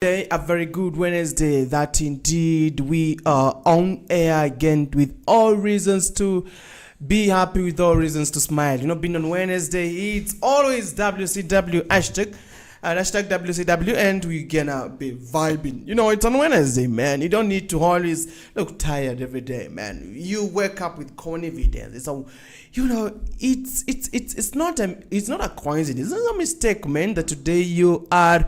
A very good Wednesday that indeed we are on air again with all reasons to be happy, with all reasons to smile. You know, being on Wednesday, it's always WCW hashtag and hashtag WCW, and we gonna be vibing. You know, it's on Wednesday, man. You don't need to always look tired every day, man. You wake up with confidence. So, you know, it's not a coincidence. It's not a mistake, man, that today you are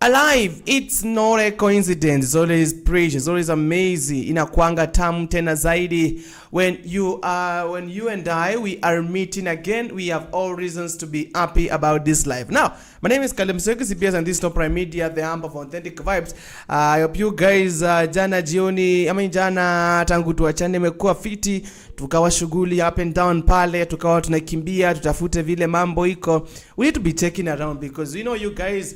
alive. It's not a coincidence. It's always precious. It's always amazing. Inakwanga tamu tena zaidi when you and I we are meeting again. We have all reasons to be happy about this life. Now, my name is Kalem Seki CBS and this is Top Prime Media, the hub of authentic vibes. I hope you guys jana tangu tuachane mekuwa fiti, tukawa shughuli up and down pale, tukawa tunakimbia tutafute vile mambo iko. We need to be checking around because you know you guys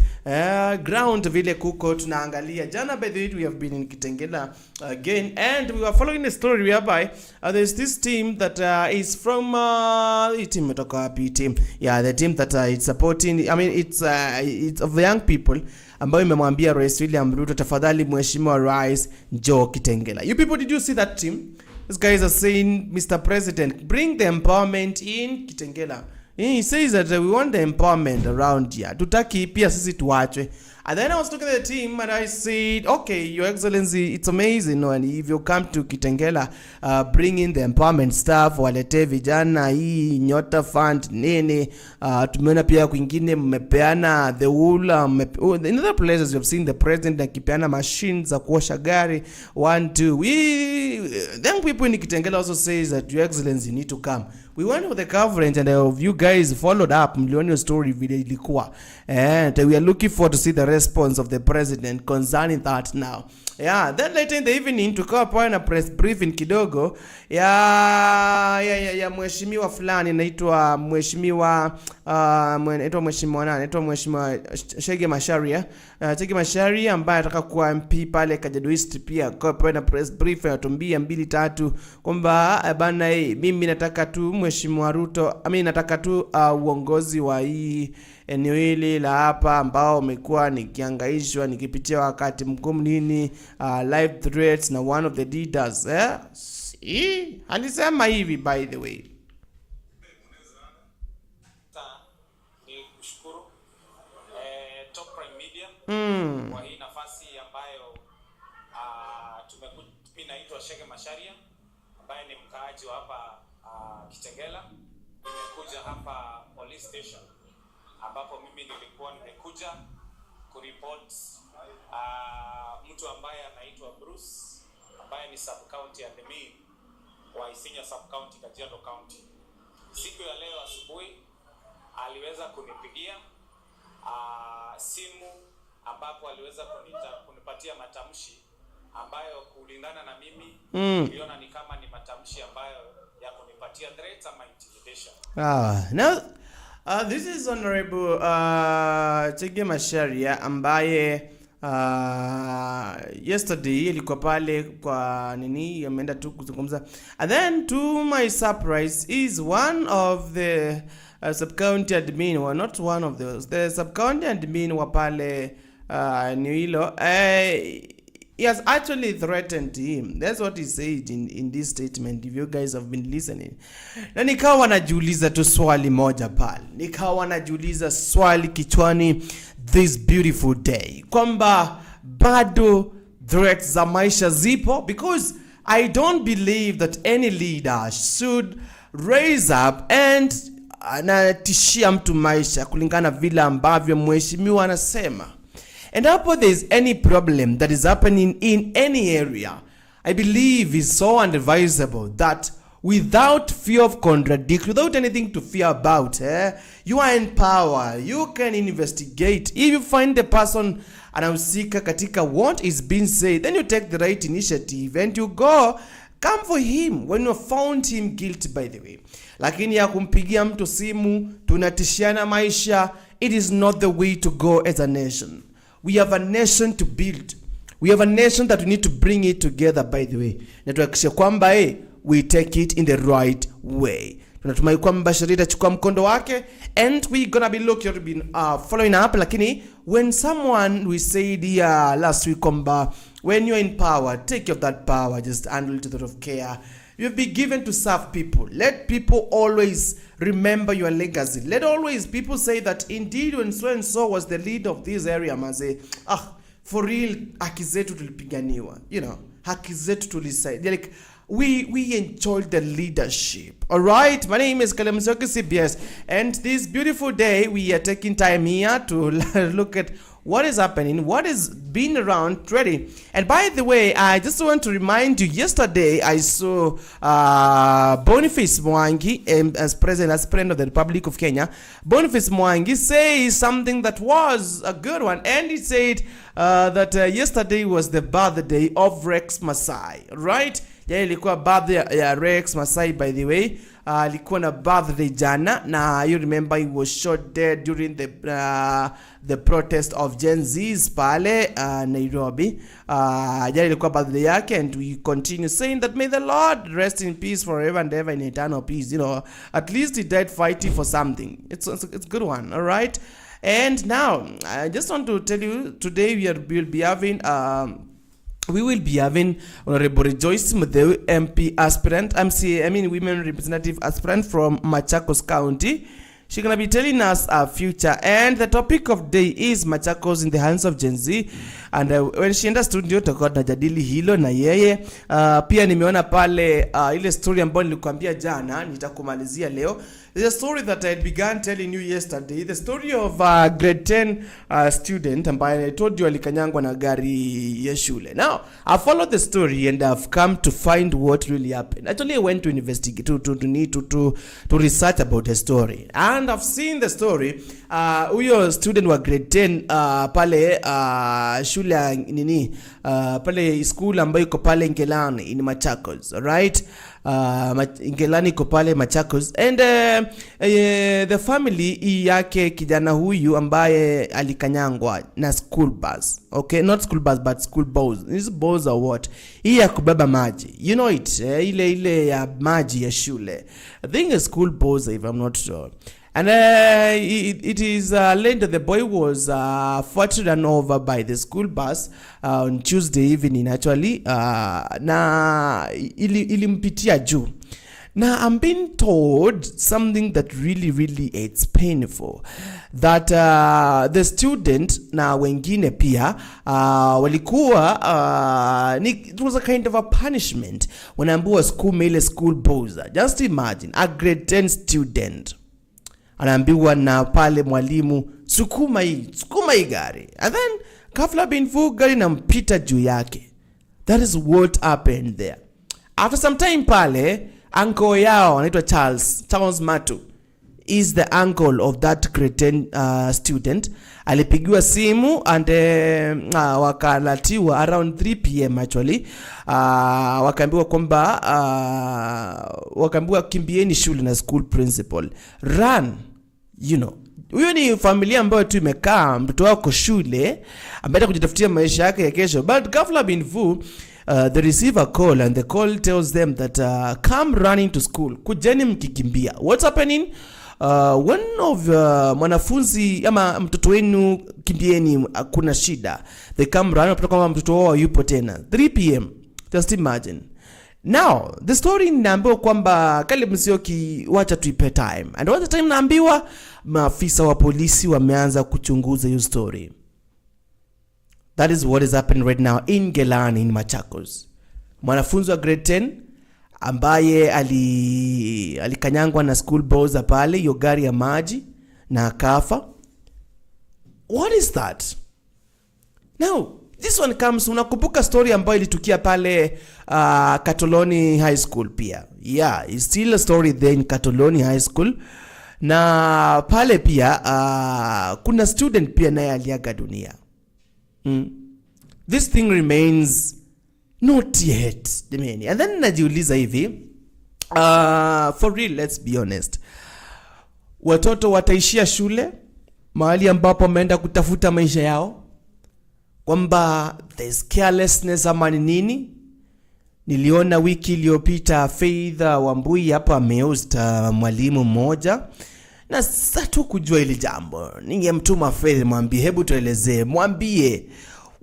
ground vile kuko tunaangalia. Jana by the way we have been in Kitengela again and we were following the story whereby there's this team that is from the team the team that it's supporting. I mean it's of the young people ambayo imemwambia Rais William Ruto, tafadhali mheshimiwa Rais njoo Kitengela. You people, did you see that team? These guys are saying, Mr. President, bring the empowerment in Kitengela. He says that we want the empowerment around here. Tutaki pia sisi tuachwe. And then I was looking at the team and I said, okay, Your Excellency, it's amazing. And if you come to Kitengela, bring in the empowerment staff, walete vijana, hii Nyota Fund, nini, tumeona pia kwingine mmepeana the wool, in other places you have seen the president akipeana machines za kuosha gari, 1, 2. Then people in Kitengela also says that Your Excellency, you need to come. We went with the coverage and you guys followed up mlioni story video ilikuwa. And we are looking forward to see the response of the president concerning that now. Yeah, then later in the evening tukawa pale na press briefing kidogo ya mheshimiwa fulani anaitwa mheshimiwa Shege Masharia. Shege Masharia ambaye ataka kuwa MP pale Kajiado East, pia kwa pale na press briefing atumbia 2-3 kwamba bana mimi nataka tu mheshimiwa Ruto, nataka tu uongozi wa hii eneo hili la hapa ambao umekuwa nikiangaishwa nikipitia wakati mgumu nini, live threats na one of the leaders alisema hivi, by the way. Ni kushukuru Top Prime Media kwa hii nafasi ambayo mimi naitwa Shege Masharia ambaye ni mkaaji wa hapa Kitengela. Nimekuja hapa police station ambapo mimi nilikuwa nimekuja kureport mtu ambaye anaitwa Bruce ambaye ni sub county admin wa Isinya sub county Kajiado County. Siku ya leo asubuhi aliweza kunipigia simu ambapo aliweza kunipatia matamshi ambayo kulingana na mimi niliona ni kama ni matamshi ambayo ya kunipatia threats ama intimidation. Now this is Honorable Shege Masharia ambaye yesterday ilikuwa pale kwa nini ameenda tu kuzungumza, and then to my surprise is one of the sub-county admin, or not one of those, the sub-county admin wa pale eneo hilo. He has actually threatened him. That's what he said in this statement, if you guys have been listening. Na nikawa najiuliza tu swali moja pale. Nikawa najiuliza swali kichwani this beautiful day, kwamba bado threats za maisha zipo, because I don't believe that any leader should raise up and anatishia mtu maisha kulingana vile ambavyo mheshimiwa anasema. And hapo there is any problem that is happening in any area, I believe is so unadvisable that without fear of contradiction, without anything to fear about, you are in power, you can investigate. If you find the person anahusika katika what is being said, then you take the right initiative and you go come for him when you found him guilty, by the way. Lakini ya kumpigia mtu simu tunatishiana maisha, it is not the way to go as a nation. We have a nation to build. We have a nation that we need to bring it together, by the way. Na tuhakikishe kwamba we take it in the right way. Tunatumai kwamba sheria itachukua mkondo wake, and we gonna be following up. Lakini when someone, we said here last week kwamba when you're in power, take of that power, just handle it with a lot of care. You've been given to serve people. Let people always remember your legacy. Let always people say that indeed when so and so was the leader of this area, maze, for real, haki zetu tulipiganiwa, haki zetu tulisaidia. Like, we enjoyed the leadership. All right, my name is Caleb Musyoki, CBS, and this beautiful day we are taking time here to look at what is happening, what is being around trading. And by the way, I just want to remind you, yesterday I saw Boniface Mwangi as president of the Republic of Kenya. Boniface Mwangi says something that was a good one, and he said that yesterday was the birthday of Rex Masai, right? Yeah, ilikuwa birthday ya Rex Masai, by the way. Alikuwa na birthday jana, na you remember he was shot dead during the protest of Gen Z's pale Nairobi. Jana ilikuwa birthday yake, and we continue saying that may the Lord rest in peace forever and ever in eternal peace. At least he died fighting for something. It's a good one, all right? And now I just want to tell you, today we will be having Honorable Joyce Mutheu, MP aspirant, women representative aspirant from Machakos County. She's going to be telling us our future, and the topic of day is Machakos in the hands of Gen Z. And when she enda studio tutakuwa tunajadili hilo na yeye. Pia nimeona pale ile story ambayo nilikwambia jana, nitakumalizia leo. There's a story that I began telling you yesterday, the story of grade 10 student ambaye I told you alikanyangwa na gari ya shule. Now, I followed the story and I've come to find what really happened. Actually, I went to investigate, to research about the story. And I've seen the story. Huyo student wa grade 10 pale shule nini, pale school ambayo iko pale Ngelani in Machakos, right? Ngelani iko pale Machakos, and the family yake kijana huyu ambaye alikanyangwa na school bus, okay, not school bus but school bus. This bus or what? Hii ya kubeba maji, ile ya maji ya shule. I think a school bus, if I'm not sure. And it is learned that the boy was run over by the school bus on Tuesday evening, actually. Na ilimpitia juu. Now, I'm being told something that really, really it's painful. That the student na wengine pia walikuwa it was a kind of a punishment when ambiwa school buzzer. Just imagine a grade 10 student anaambiwa na pale mwalimu sukuma hii gari, and then ghafla bin fu gari na mpita juu yake. That is what happened there. After some time pale, uncle yao anaitwa Charles Matu is the uncle of that grade 10 student. Alipigiwa simu and wakalatiwa around 3 p.m. actually. Wakaambiwa kwamba wakaambiwa kimbieni shule na school principal. Run, huyo ni familia ambayo tu imekaa mtoto wako shule ambaye kujitafutia maisha yake ya kesho. But ghafla bin vu they receive a call, and the call tells them that come running to school, kujeni mkikimbia. What's happening? One of mwanafunzi ama mtoto wenu kimbieni, kuna shida. They come running, kama mtoto wao yupo tena 3 p.m. Just imagine. Now, the story naambiwa kwamba Caleb Musyoki, wacha tuipe time. And all the time naambiwa maafisa wa polisi wameanza kuchunguza hiyo story. That is what is happening right now in Ngelani in Machakos. Mwanafunzi wa grade 10 ambaye alikanyangwa na school bus pale, hiyo gari ya maji, na akafa. What is that? Now, this one comes, unakumbuka story ambayo ilitukia pale Katoloni High School pia. Yeah, it's still a story there in Katoloni High School. Na pale pia kuna student pia naye aliaga dunia. This thing remains not yet, demeni. And then najiuliza hivi, for real, let's be honest. Watoto wataishia shule mahali ambapo wameenda kutafuta maisha yao, kwamba there's carelessness ama nini? Niliona wiki iliyopita Faith Wambui hapa amehost mwalimu mmoja, na sasa tu kujua ile jambo ningemtuma Faith mwambie, hebu tuelezee, mwambie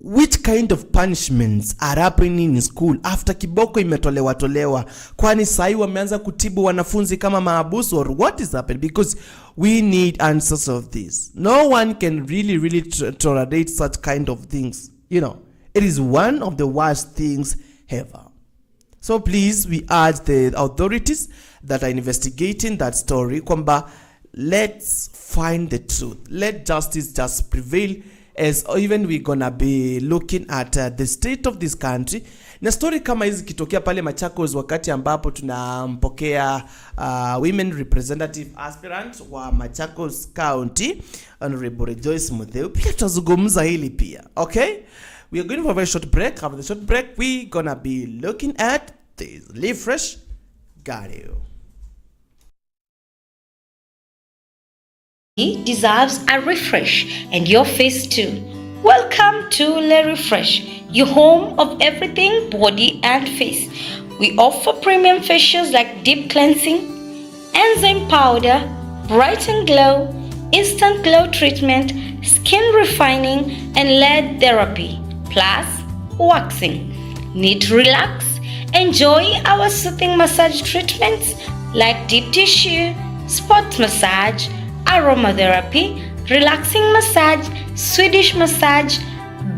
which kind of punishments are happening in school after kiboko imetolewa, kwani sahi wameanza kutibu wanafunzi kama maabusu, or what is happening? Because we need answers of this. No one can really tolerate such kind of things. You know, it is one of the worst things ever. So please, we urge the authorities that are investigating that story kwamba let's find the truth. Let justice just prevail, as even we're gonna be looking at the state of this country. Na story kama hizi kitokea pale Machakos wakati ambapo tunampokea women representative aspirant wa Machakos County, Honorable Joyce Mutheu, pia tutazungumza hili pia. Okay? We are going for a very short break. After the short break, we're gonna be looking at this. Live Fresh, got you. He deserves a refresh, and your face too. Welcome to Le Refresh, your home of everything body and face. We offer premium facials like deep cleansing, enzyme powder, bright and glow, instant glow treatment, skin refining, and LED therapy, plus waxing. Need to relax? Enjoy our soothing massage treatments like deep tissue, spot massage, aromatherapy, relaxing massage, Swedish massage,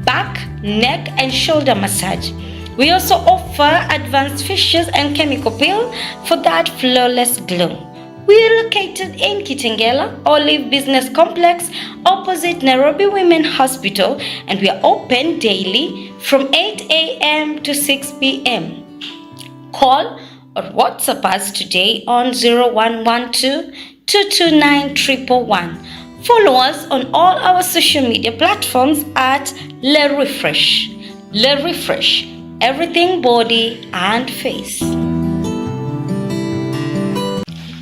back, neck, and shoulder massage. We also offer advanced facials and chemical peel for that flawless glow. We are located in Kitengela, Olive Business Complex, opposite Nairobi Women Hospital, and we are open daily from 8 a.m. to 6 p.m. Call or WhatsApp us today on 0112 229 111. Follow us on all our social media platforms at Le Refresh. Le Refresh, everything body and face.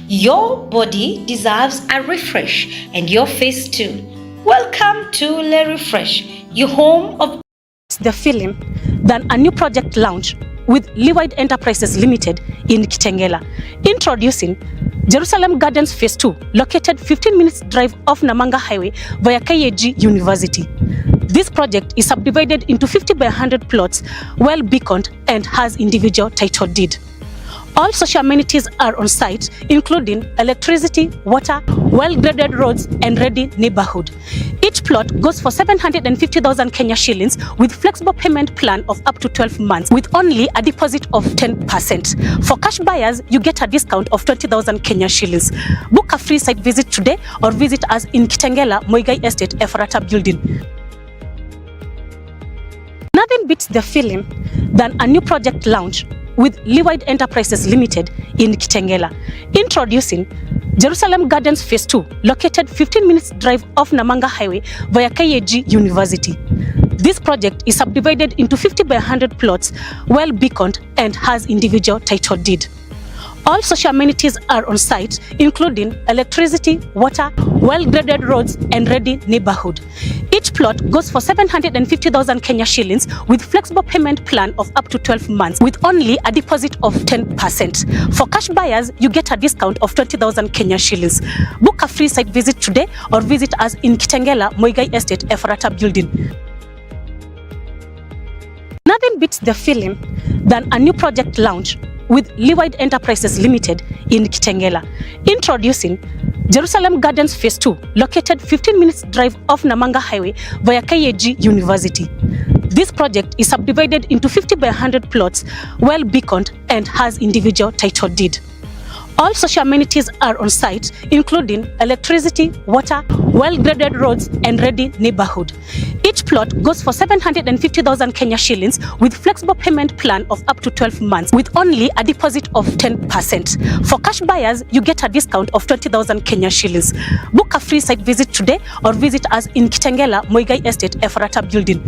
Your body deserves a refresh, and your face too. Welcome to Le Refresh, your home of the film, then a new project launch with Lewide Enterprises Limited in Kitengela. Introducing Jerusalem Gardens Phase 2, located 15 minutes drive off Namanga Highway via KAG University. This project is subdivided into 50 by 100 plots, well beaconed, and has individual title deed. All social amenities are on site, including electricity, water, well-graded roads, and ready neighborhood. Each plot goes for 750,000 Kenya shillings with flexible payment plan of up to 12 months with only a deposit of 10%. For cash buyers, you get a discount of 20,000 Kenya shillings. Book a free site visit today or visit us in Kitengela, Moigai Estate, Efrata Building. Nothing beats the feeling than a new project launch with Lewide Enterprises Limited in Kitengela. Introducing Jerusalem Gardens Phase 2, located 15 minutes drive off Namanga Highway via KAG University. This project is subdivided into 50 by 100 plots, well beaconed, and has individual title deed. All social amenities are on site, including electricity, water, well-graded roads, and ready neighborhood. Each plot goes for 750,000 Kenya shillings with flexible payment plan of up to 12 months with only a deposit of 10%. For cash buyers, you get a discount of 20,000 Kenya shillings. Book a free site visit today or visit us in Kitengela, Moigai Estate, Efrata Building. Nothing beats the feeling than a new project launch with Lewide Enterprises Limited in Kitengela. Introducing Jerusalem Gardens Phase 2, located 15 minutes drive off Namanga Highway via KAG University. This project is subdivided into 50 by 100 plots, well beaconed, and has individual title deed. All social amenities are on site, including electricity, water, well-graded roads, and ready neighborhood. Each plot goes for 750,000 Kenya shillings with flexible payment plan of up to 12 months with only a deposit of 10%. For cash buyers, you get a discount of 20,000 Kenya shillings. Book a free site visit today or visit us in Kitengela, Moigai Estate, Efrata Building.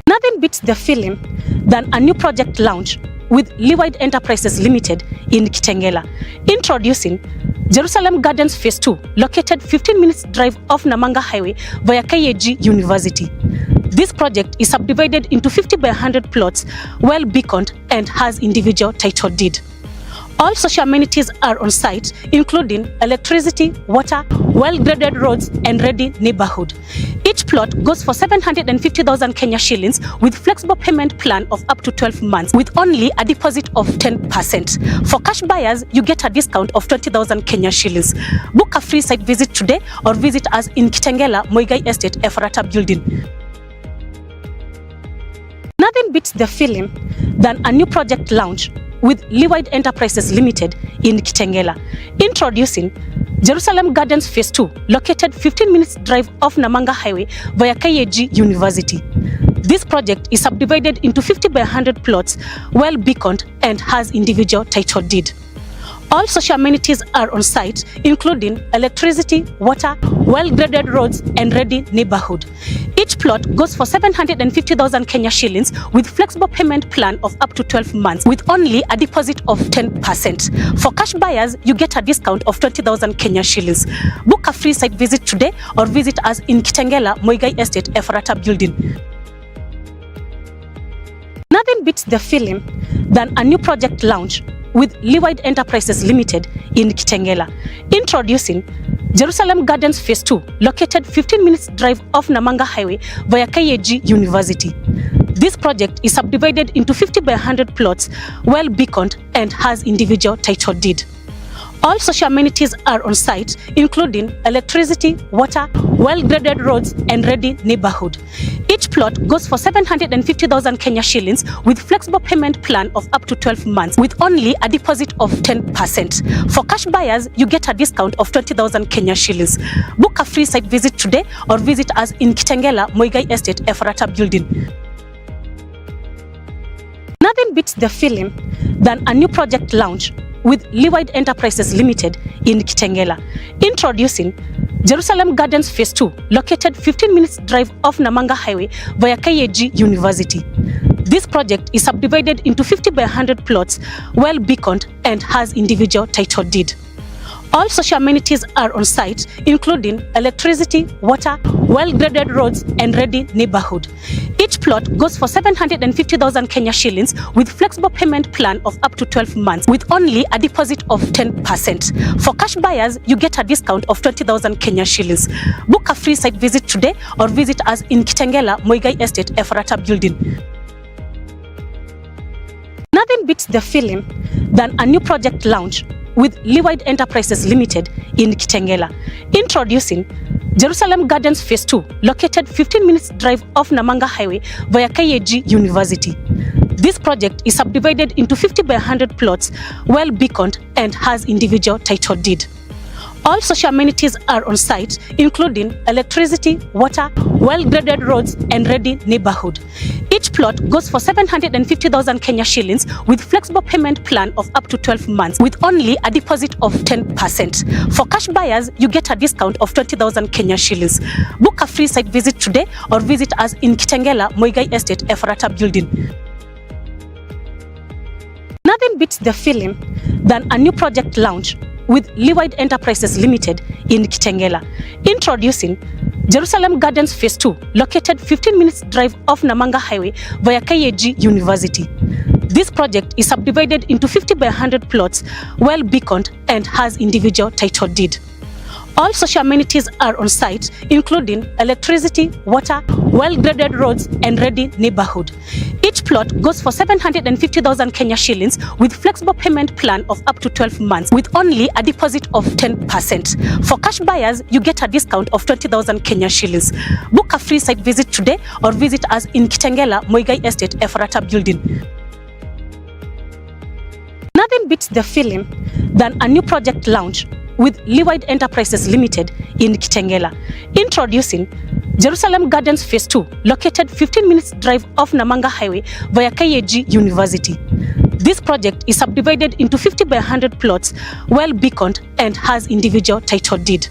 Nothing beats the feeling than a new project launch with Lewide Enterprises Limited in Kitengela. Introducing Jerusalem Gardens Phase 2, located 15 minutes drive off Namanga Highway via KAG University. This project is subdivided into 50 by 100 plots, well beaconed and has individual title deed. All social amenities are on site, including electricity, water, well-graded roads and ready neighborhood. Each plot goes for 750,000 Kenya shillings with flexible payment plan of up to 12 months with only a deposit of 10%. For cash buyers, you get a discount of 20,000 Kenya shillings. Book a free site visit today or visit us in Kitengela, Muigai Estate, Efrata Building. Nothing beats the feeling than a new project launch with Lewide Enterprises Limited in Kitengela. Introducing Jerusalem Gardens Phase 2, located 15 minutes drive off Namanga Highway via KAG University. This project is subdivided into 50 by 100 plots, well beaconed and has individual title deed. All social amenities are on site, including electricity, water, well-graded roads and ready neighborhood. Each plot goes for 750,000 Kenya shillings with flexible payment plan of up to 12 months with only a deposit of 10%. For cash buyers, you get a discount of 20,000 Kenya shillings. Book a free site visit today or visit us in Kitengela, Muigai Estate, Efrata Building. Nothing beats the feeling than a new project launch with Lewide Enterprises Limited in Kitengela. Introducing Jerusalem Gardens Phase 2, located 15 minutes drive off Namanga Highway via KAG University. This project is subdivided into 50 by 100 plots, well beaconed and has individual title deed. All social amenities are on site, including electricity, water, well-graded roads and ready neighborhood. Each plot goes for 750,000 Kenya shillings with flexible payment plan of up to 12 months with only a deposit of 10%. For cash buyers, you get a discount of 20,000 Kenya shillings. Book a free site visit today or visit us in Kitengela, Muigai Estate, Efrata Building. Nothing beats the feeling than a new project launch with Lewide Enterprises Limited in Kitengela. Introducing Jerusalem Gardens Phase 2, located 15 minutes drive off Namanga Highway via KAG University. This project is subdivided into 50 by 100 plots, well beaconed and has individual title deed. All social amenities are on site, including electricity, water, well-graded roads and ready neighborhood. Each plot goes for 750,000 Kenya shillings with flexible payment plan of up to 12 months with only a deposit of 10%. For cash buyers, you get a discount of 20,000 Kenya shillings. Book a free site visit today or visit us in Kitengela, Muigai Estate, Efrata Building. Nothing beats the feeling than a new project launch with Lewide Enterprises Limited in Kitengela. Introducing Jerusalem Gardens Phase 2, located 15 minutes drive off Namanga Highway via KAG University. This project is subdivided into 50 by 100 plots, well beaconed and has individual title deed. All social amenities are on site, including electricity, water, well-graded roads and ready neighborhood. Each plot goes for 750,000 Kenya shillings with flexible payment plan of up to 12 months with only a deposit of 10%. For cash buyers, you get a discount of 20,000 Kenya shillings. Book a free site visit today or visit us in Kitengela, Muigai Estate, Efrata Building. Nothing beats the feeling than a new project launch with Lewide Enterprises Limited in Kitengela. Introducing Jerusalem Gardens Phase 2, located 15 minutes drive off Namanga Highway via KAG University. This project is subdivided into 50 by 100 plots, well beaconed and has individual title deed. All social amenities are on site, including electricity, water, well-graded roads and ready neighborhood. Each plot goes for 750,000 Kenya shillings with flexible payment plan of up to 12 months with only a deposit of 10%. For cash buyers, you get a discount of 20,000 Kenya shillings. Book a free site visit today or visit us in Kitengela, Muigai Estate, Efrata Building. Nothing beats the feeling than a new project launch with Lewide Enterprises Limited in Kitengela. Introducing Jerusalem Gardens Phase 2, located 15 minutes drive off Namanga Highway via KAG University. This project is subdivided into 50 by 100 plots, well beaconed and has individual title deed.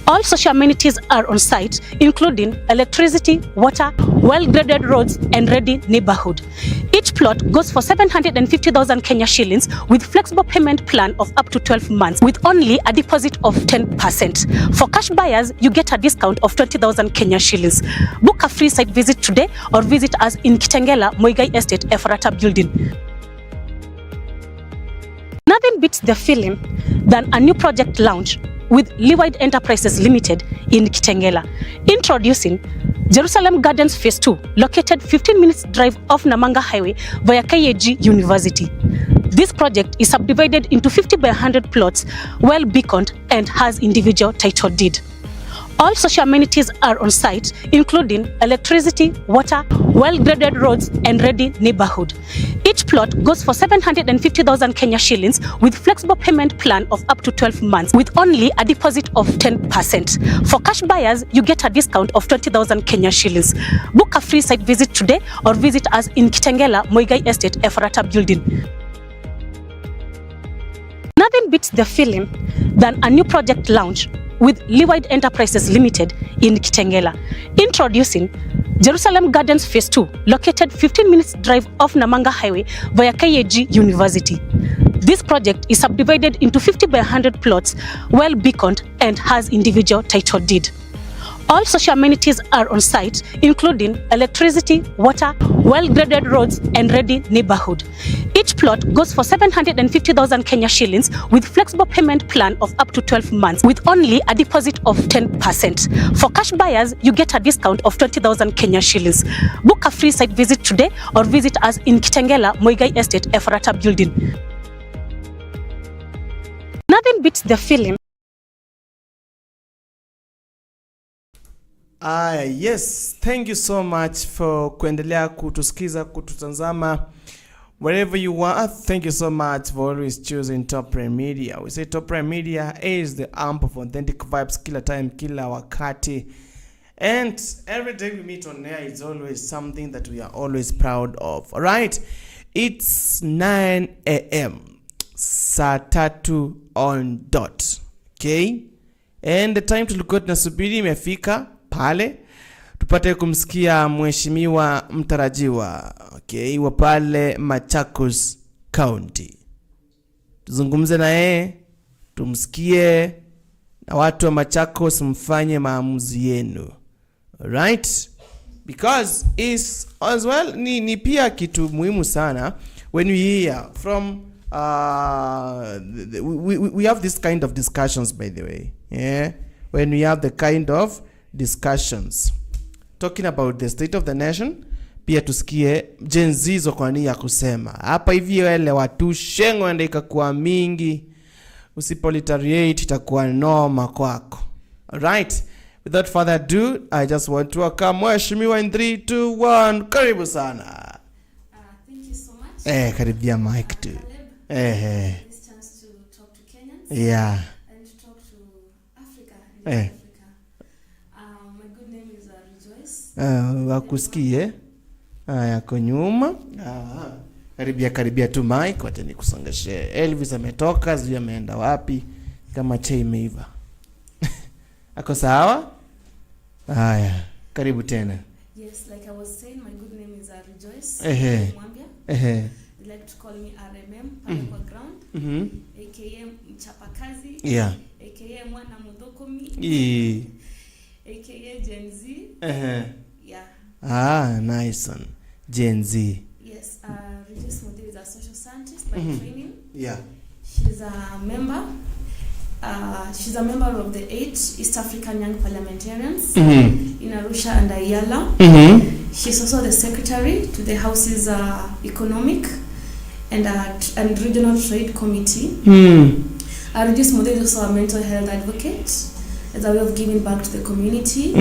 All social amenities are on site, including electricity, water, well-graded roads and ready neighborhood. Each plot goes for 750,000 Kenya shillings with flexible payment plan of up to 12 months with only a deposit of 10%. For cash buyers, you get a discount of 20,000 Kenya shillings. Book a free site visit today or visit us in Kitengela, Muigai Estate, Efrata Building. Nothing beats the feeling than a new project launch with Leewide Enterprises Limited in Kitengela. Introducing Jerusalem Gardens Phase 2, located 15 minutes drive off Namanga Highway via KAG University. This project is subdivided into 50 by 100 plots, well beaconed and has individual title deed. All social amenities are on site, including electricity, water, well-graded roads and ready neighborhood. Each plot goes for 750,000 Kenya shillings with flexible payment plan of up to 12 months with only a deposit of 10%. For cash buyers, you get a discount of 20,000 Kenya shillings. Book a free site visit today or visit us in Kitengela, Muigai Estate, Efrata Building. Nothing beats the feeling than a new project launch with Leewide Enterprises Limited in Kitengela. Introducing Jerusalem Gardens Phase 2, located 15 minutes drive off Namanga Highway via KAG University. This project is subdivided into 50 by 100 plots, well beaconed and has individual title deed. All social amenities are on site, including electricity, water, well-graded roads and ready neighborhood. Each plot goes for 750,000 Kenya shillings with flexible payment plan of up to 12 months with only a deposit of 10%. For cash buyers, you get a discount of 20,000 Kenya shillings. Book a free site visit today or visit us in Kitengela, Muigai Estate, Efrata Building. Nothing beats the feeling. Yes, thank you so much for kuendelea kutusikiza, kututazama wherever you are. Thank you so much for always choosing Top Prime Media. We say Top Prime Media is the amp of authentic vibes kila time, kila wakati. And every day we meet on air, it's always something that we are always proud of. All right? It's 9 a.m. Saa 3 on dot. Okay? And the time tulikuwa tunasubiri imefika pale tupate kumsikia mheshimiwa mtarajiwa, okay, wa pale Machakos County. Tuzungumze na yeye, tumsikie, na watu wa Machakos mfanye maamuzi yenu. Right? Because is as well ni pia kitu muhimu sana when we hear from we have this kind of discussions, by the way. Yeah? When we have the kind of discussions talking about the state of the nation, pia tusikie Gen Z zo kwa nini ya kusema hapa hivi. Wale watu shengo enda ikakuwa mingi, usipolitariate itakuwa noma kwako. Alright, without further ado, I just want to welcome mheshimiwa in 3, 2, 1. Karibu sana. Thank you so much. Karibia mic tu. This chance to talk to Kenyans. Yeah. And to talk to Africa. Africa. My good name is Rejoice. Wakusikie. Yako nyuma. Karibia tu mic, wacha nikusongeshe. Elvis ametoka, sijui ameenda wapi, kama chai imeiva. Ako sawa? Haya, karibu tena. Yes, like I was saying, my good name is Rejoice. Mwambia. They like to call me RMM, pale kwa ground. AKA mchapakazi. Yeah. AKA mwana mudhokomi. AKA Gen Z. Yeah. Nice one. Gen Z. Yes, Rejoice Mudhiri is a social scientist by training. Yeah. She's a member. She's a member of the 8 East African Young Parliamentarians in Arusha and Ayala. She's also the secretary to the House's Economic and Regional Trade Committee. Rejoice Mudhiri is also a mental health advocate as a way of giving back to the community.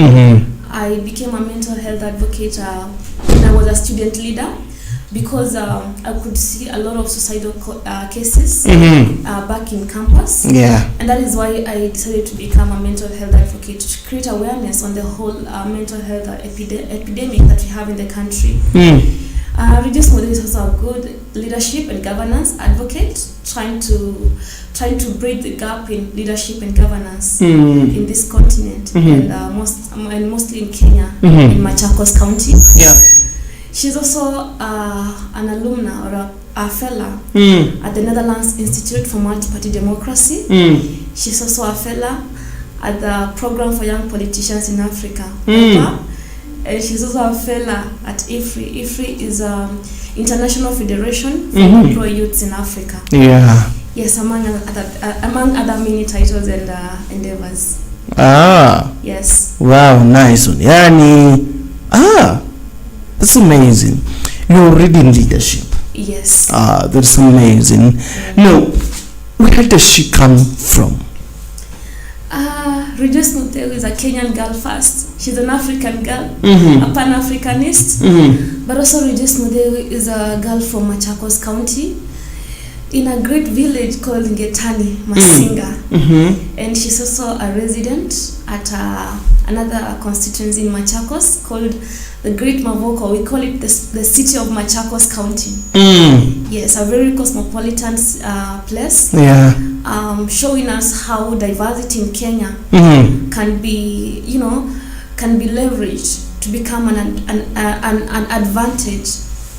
I became a mental health advocate when I was a student leader because I could see a lot of suicidal cases back in campus. Yeah. And that is why I decided to become a mental health advocate, to create awareness on the whole mental health epidemic that we have in the country. Rejoice Mutheu is also a good leadership and governance advocate, trying to bridge the gap in leadership and governance in this continent, and mostly in Kenya, in Machakos County. Yeah. She's also an alumna or a fellow at the Netherlands Institute for Multi-Party Democracy. She's also a fellow at the Program for Young Politicians in Africa. And she's also a fellow at IFRI. IFRI is International Federation for Pro Youths in Africa. Yeah. Yes, among other many titles and endeavors. Yes. Wow, nice one. Yani, that's amazing. You're reading leadership. Yes. That's amazing. No, where does she come from? Rejoice Mutheu is a Kenyan girl first. She's an African girl, a Pan-Africanist. But also Rejoice Mutheu is a girl from Machakos County, in a great village called Ngetani, Masinga. And she's also a resident at another constituency in Machakos called the Great Mavoko. We call it the city of Machakos County. Yes, a very cosmopolitan place. Yeah. Showing us how diversity in Kenya can be, can be leveraged to become an advantage,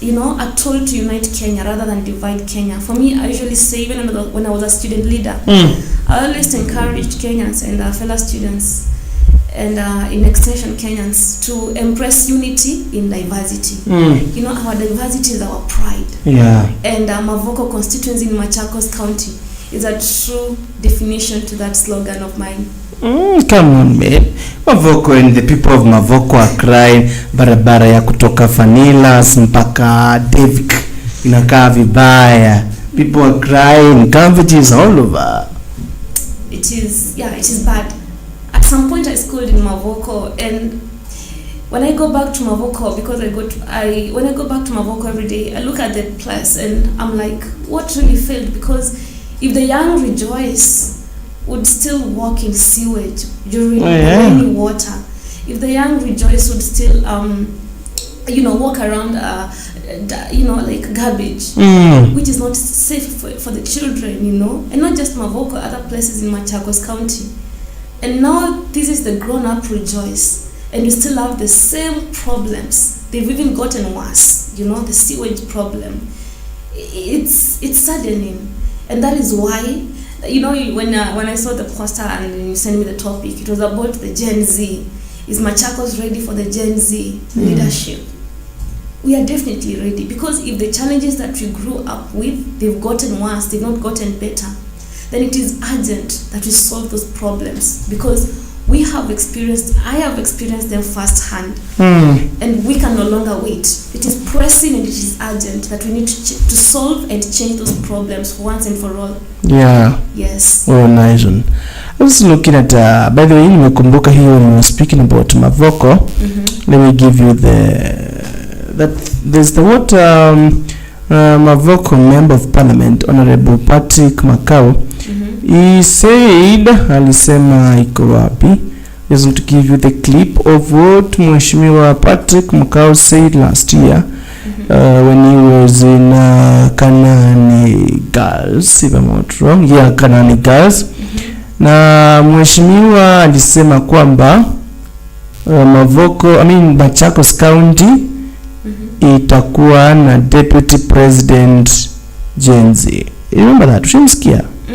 a tool to unite Kenya rather than divide Kenya. For me, I usually say, even when I was a student leader, I always encouraged Kenyans and fellow students and in extension Kenyans to embrace unity in diversity. Our diversity is our pride. Yeah. And Mavoko constituency in Machakos County is a true definition to that slogan of mine. Come on, man. Mavoko and the people of Mavoko are crying. Barabara ya kutoka Fanilas mpaka Devik inakaa vibaya. People are crying. Cabbages all over. It is bad. At some point I schooled in Mavoko, and when I go back to Mavoko, because when I go back to Mavoko every day, I look at the place and I'm like, what really failed? Because if the young Rejoice would still walk in sewage during rainy water, if the young Rejoice would still walk around like garbage, which is not safe for the children, and not just Mavoko, other places in Machakos County. And now this is the grown-up Rejoice, and you still have the same problems. They've even gotten worse, the sewage problem. It's saddening. And that is why, when I saw the poster and you sent me the topic, it was about the Gen Z. Is Machakos ready for the Gen Z leadership? We are definitely ready, because if the challenges that we grew up with, they've gotten worse, they've not gotten better, then it is urgent that we solve those problems, because I have experienced them firsthand, and we can no longer wait. It is pressing and it is urgent that we need to solve and change those problems once and for all. Yeah. Yes. Oh, nice one. I was looking at, by the way, nimekumbuka hiyo when we were speaking about Mavoko. Let me give you there's the what Mavoko Member of Parliament, Honorable Patrick Makau. He said, alisema iko wapi? Just want to give you the clip of what Mheshimiwa Patrick Makau said last year when he was in Kanani Girls, if I'm not wrong. Yeah, Kanani Girls. Na Mheshimiwa alisema kwamba Machakos County itakuwa na Deputy President Gen Z. You remember that? Ushimsikia? I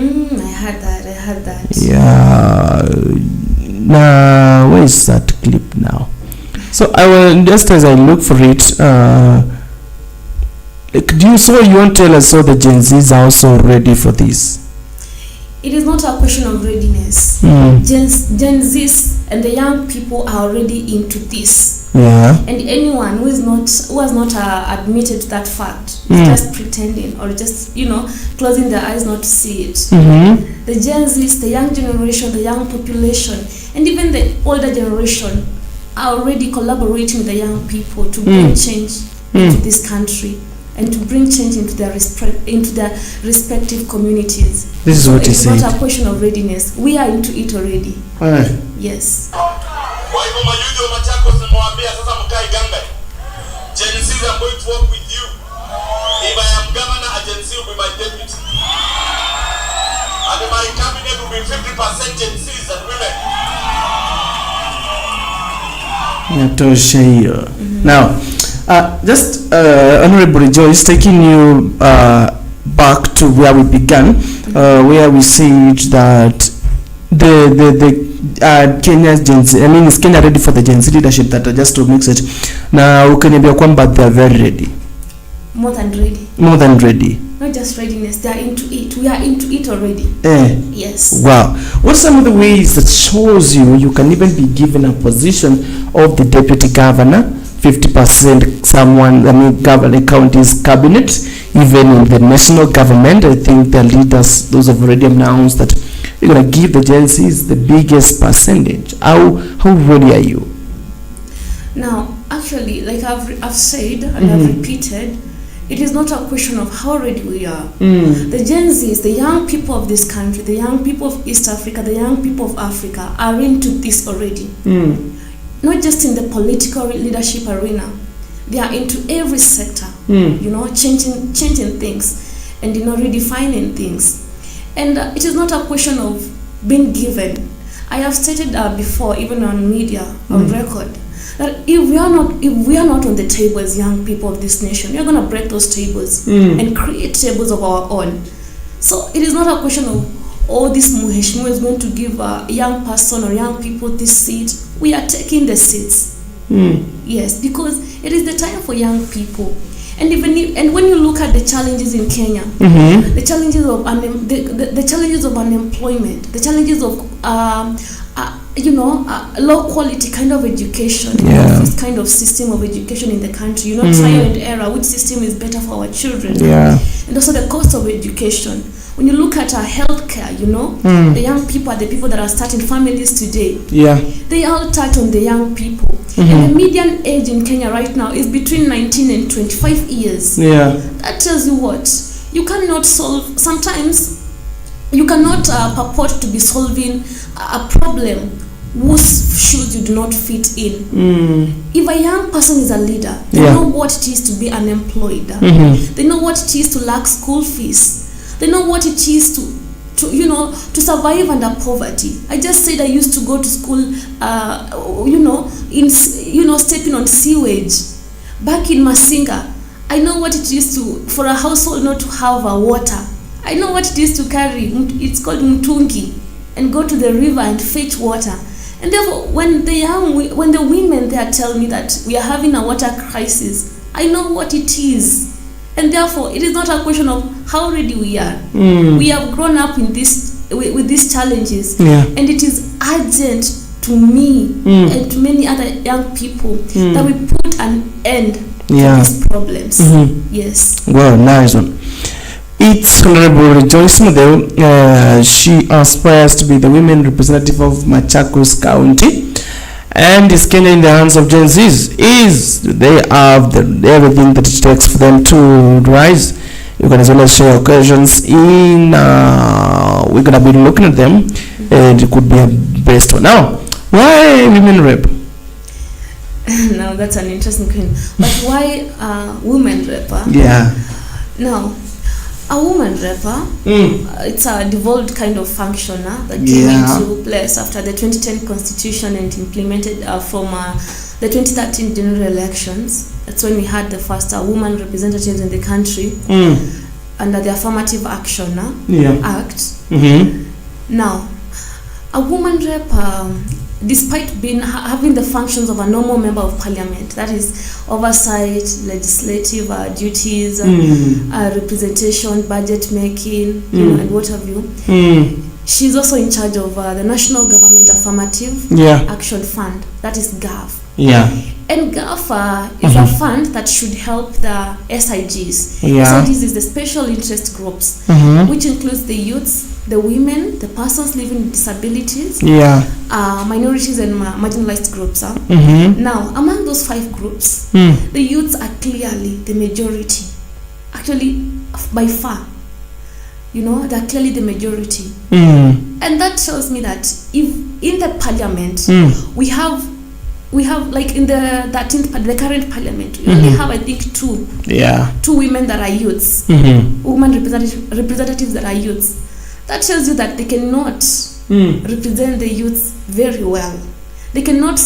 heard that. Yeah. Now, where is that clip now? So I will, just as I look for it, you want to tell us so the Gen Zs are also ready for this? It is not a question of readiness. Gen Zs and the young people are already into this. Yeah. And anyone who has not admitted to that fact is just pretending, or just closing their eyes not to see it. The Gen Zs, the young generation, the young population, and even the older generation are already collaborating with the young people to bring change into this country and to bring change into their respective communities. This is what he said. It's not a question of readiness. We are into it already. Yes. Kwa hivyo majuzi wa Machakos nimewambia sasa mkae ganga. Gen Z are going to work with you. Inatosha hiyo. Now, just Honorable Joyce, taking you back to where we began, where we said that the Kenya's Gen Z, I mean, is Kenya ready for the Gen Z leadership? That just to mix it. Now, ukaniambia kwamba they are very ready. More than ready. More than ready. Not just readiness, they are into it. We are into it already. Yes. Wow. What are some of the ways that shows you can even be given a position of the deputy governor, 50% someone, I mean, governor county's cabinet, even in the national government? I think the leaders, those have already announced that you're going to give the Gen Zs the biggest percentage. How ready are you? Now, actually, like I've said and I've repeated, it is not a question of how ready we are. The Gen Zs, the young people of this country, the young people of East Africa, the young people of Africa are into this already. Not just in the political leadership arena. They are into every sector, you know, changing things and, you know, redefining things. And it is not a question of being given. I have stated before, even on media, on record, that if we are not on the table as young people of this nation, we are going to break those tables and create tables of our own. So it is not a question of, this Muheshimiwa is going to give a young person or young people this seat. We are taking the seats. Yes, because it is the time for young people. And and when you look at the challenges in Kenya, the challenges of the challenges of unemployment, the challenges of low quality kind of education, this kind of system of education in the country, trial and error, which system is better for our children, and also the cost of education. When you look at our healthcare, the young people are the people that are starting families today. They all touch on the young people. And the median age in Kenya right now is between 19 and 25 years. That tells you what? You cannot solve, sometimes you cannot purport to be solving a problem whose shoes you do not fit in. If a young person is a leader, they know what it is to be unemployed. They know what it is to lack school fees. They know what it is to survive under poverty. I just said I used to go to school, stepping on sewage. Back in Masinga, I know what it is for a household not to have water. I know what it is to carry, it's called mtungi, and go to the river and fetch water. And therefore, when the women there tell me that we are having a water crisis, I know what it is. And therefore, it is not a question of how ready we are. We have grown up with these challenges, and it is urgent to me and to many other young people that we put an end to these problems. Yes. Well, nice one. It's Honorable Joyce Mudeu. She aspires to be the women representative of Machakos County, and is Kenya in the hands of Gen Zs. They have everything that it takes for them to rise. You can as well as share occasions in. We're gonna be looking at them, and it could be a best one. Now, why women rep? Now that's an interesting question. But why women rep? Now, a woman rapper, it's a devolved kind of function that came into place after the 2010 constitution and implemented from the 2013 general elections. That's when we had the first woman representatives in the country under the Affirmative Action Act. Now, a woman rep, despite having the functions of a normal member of parliament, that is oversight, legislative duties, representation, budget making, and what have you, she's also in charge of the National Government Affirmative Action Fund, that is GAF. And GAF is a fund that should help the SIGs. SIGs is the special interest groups, which includes the youths, the women, the persons living with disabilities, minorities and marginalized groups. Now, among those 5 groups, the youths are clearly the majority. Actually, by far, they're clearly the majority. And that tells me that if in the parliament we have like in the current parliament, we only have I think 2 women that are youths, women representatives that are youths. That tells you that they cannot represent the youth very well. They cannot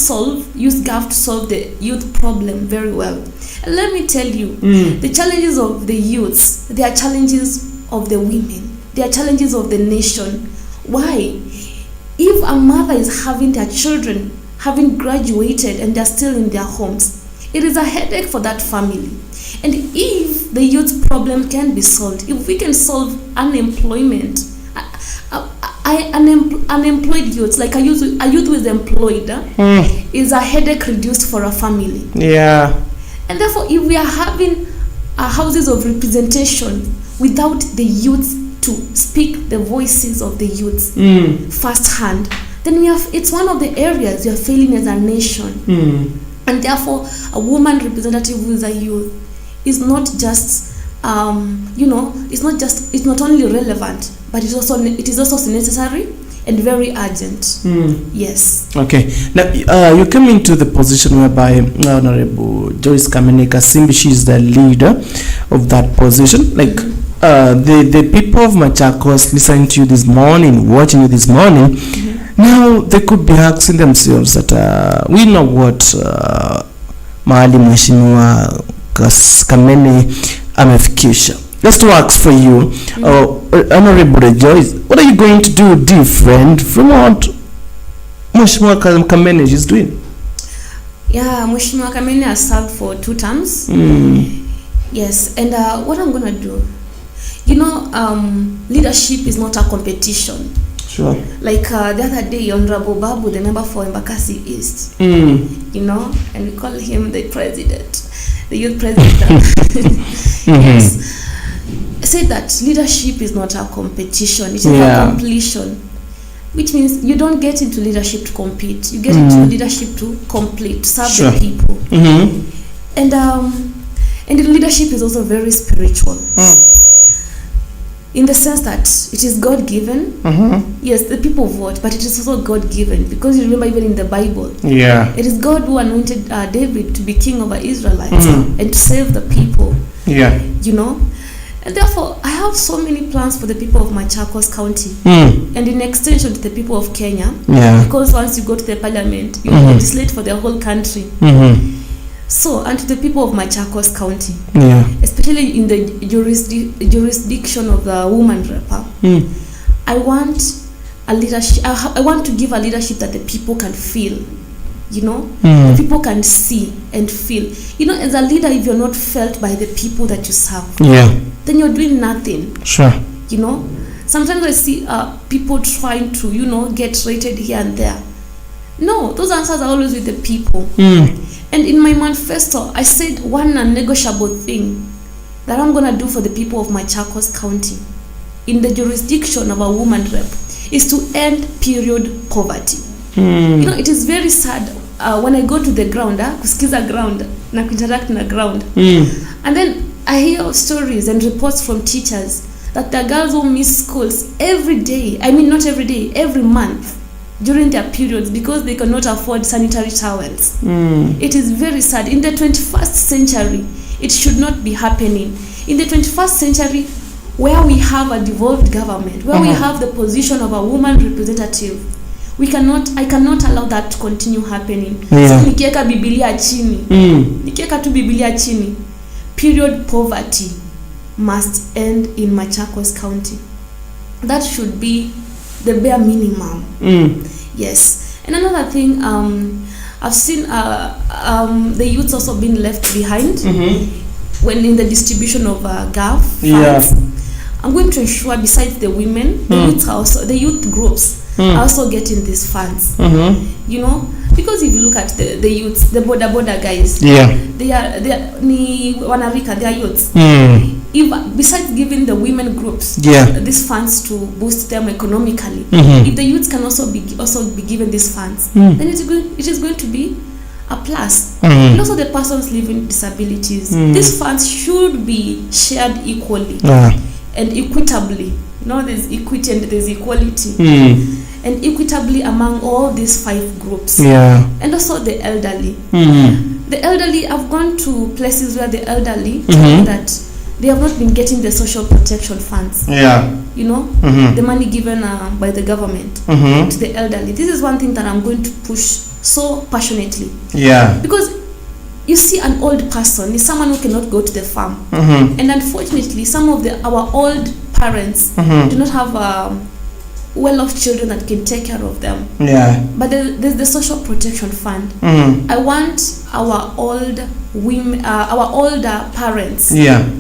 use GAF to solve the youth problem very well. And let me tell you, the challenges of the youths, they are challenges of the women. They are challenges of the nation. Why? If a mother is having their children having graduated and they're still in their homes, it is a headache for that family. And if the youth problem can be solved, if we can solve unemployment, unemployed youths, like a youth who is employed, is a headache reduced for a family. Yeah. And therefore, if we are having houses of representation without the youth to speak the voices of the youths firsthand, then it's one of the areas we are failing as a nation. And therefore, a woman representative who is a youth is not just it's not only relevant, but it is also necessary and very urgent. Yes. Okay. Now, you came into the position whereby Honorable Joyce Kamene Kasimbi, she is the leader of that position. Like, the people of Machakos listening to you this morning, watching you this morning, now they could be asking themselves that we know what Mahali Mheshimiwa Kamene amefikisha. Let's ask for you, Honorable Joyce, what are you going to do different from what Mheshimiwa Kamene is doing? Yeah, Mheshimiwa Kamene has served for 2 terms. Yes, and what I'm going to do, leadership is not a competition. Sure. Like the other day, Honorable Babu, the member for Embakasi East, and we call him the president, the youth president. Yes. Said that leadership is not a competition, it is a completion, which means you don't get into leadership to compete, you get into leadership to complete, to serve the people. And the leadership is also very spiritual. In the sense that it is God-given. Yes, the people vote, but it is also God-given, because you remember even in the Bible, it is God who anointed David to be king over Israelites and to save the people. And therefore, I have so many plans for the people of Machakos County, and in extension to the people of Kenya, because once you go to the parliament, you legislate for the whole country. So, and to the people of Machakos County, especially in the jurisdiction of the woman rep, I want a leadership. I want to give a leadership that the people can feel. The people can see and feel. As a leader, if you're not felt by the people that you serve, then you're doing nothing. Sure. Sometimes I see people trying to, get rated here and there. No, those answers are always with the people. And in my manifesto, I said one non-negotiable thing that I'm going to do for the people of Machakos County in the jurisdiction of a woman rep is to end period poverty. It is very sad when I go to the ground, kusikiza ground, na kuinteract na ground. And then I hear stories and reports from teachers that the girls who miss schools every day, not every day, every month, during their periods, because they cannot afford sanitary towels. It is very sad. In the 21st century, it should not be happening. In the 21st century, where we have a devolved government, where we have the position of a woman representative, I cannot allow that to continue happening. So nikiweka Biblia chini, period poverty must end in Machakos County. That should be the bare minimum. Yes. And another thing, I've seen the youths also being left behind when in the distribution of GAF funds. I'm going to ensure, besides the women, the youth groups are also getting these funds. Because if you look at the youths, the border guys, they are wanarika, they are youths. If besides giving the women groups these funds to boost them economically, if the youths can also be given these funds, then it is going to be a plus. And also the persons living with disabilities, these funds should be shared equally and equitably. There's equity and there's equality, and equitably among all these 5 groups. And also the elderly. The elderly, I've gone to places where the elderly tell me that they have not been getting the social protection funds. The money given by the government to the elderly. This is one thing that I'm going to push so passionately. Yeah. Because you see, an old person is someone who cannot go to the farm. And unfortunately, some of our old parents do not have well-off children that can take care of them. Yeah. But there's the social protection fund. I want our old women, our older parents,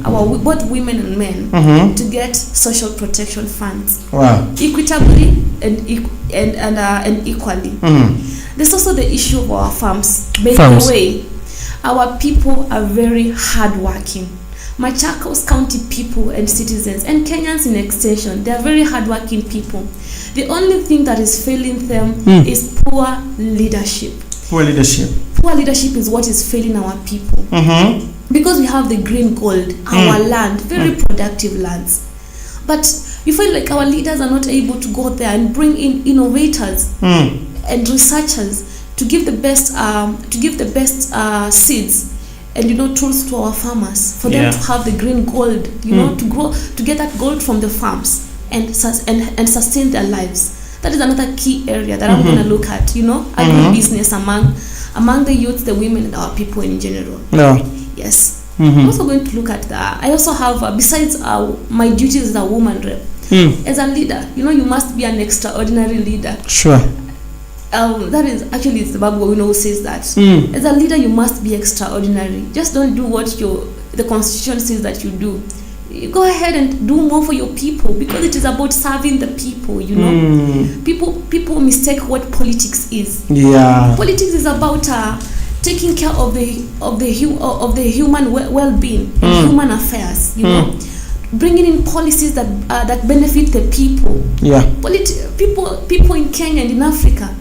our both women and men, to get social protection funds. Wow. Equitably and equally. There's also the issue of our farms. By the way, our people are very hardworking. Machakos County people and citizens, and Kenyans in extension, they are very hardworking people. The only thing that is failing them is poor leadership. Poor leadership. Poor leadership is what is failing our people. Because we have the green gold, our land, very productive lands. But you feel like our leaders are not able to go there and bring in innovators and researchers to give the best seeds and tools to our farmers for them to have the green gold, to grow, to get that gold from the farms and sustain their lives. That is another key area that I'm going to look at, agribusiness among the youth, the women, and our people in general. Yes. I'm also going to look at that. I also have, besides my duties as a woman rep, as a leader, you must be an extraordinary leader. Sure. That is actually, it's the Bible who says that. As a leader, you must be extraordinary. Just don't do what the Constitution says that you do. You go ahead and do more for your people, because it is about serving the people. People mistake what politics is. Yeah. Politics is about taking care of the human well-being and human affairs. Bringing in policies that benefit the people. Yeah. People in Kenya and in Africa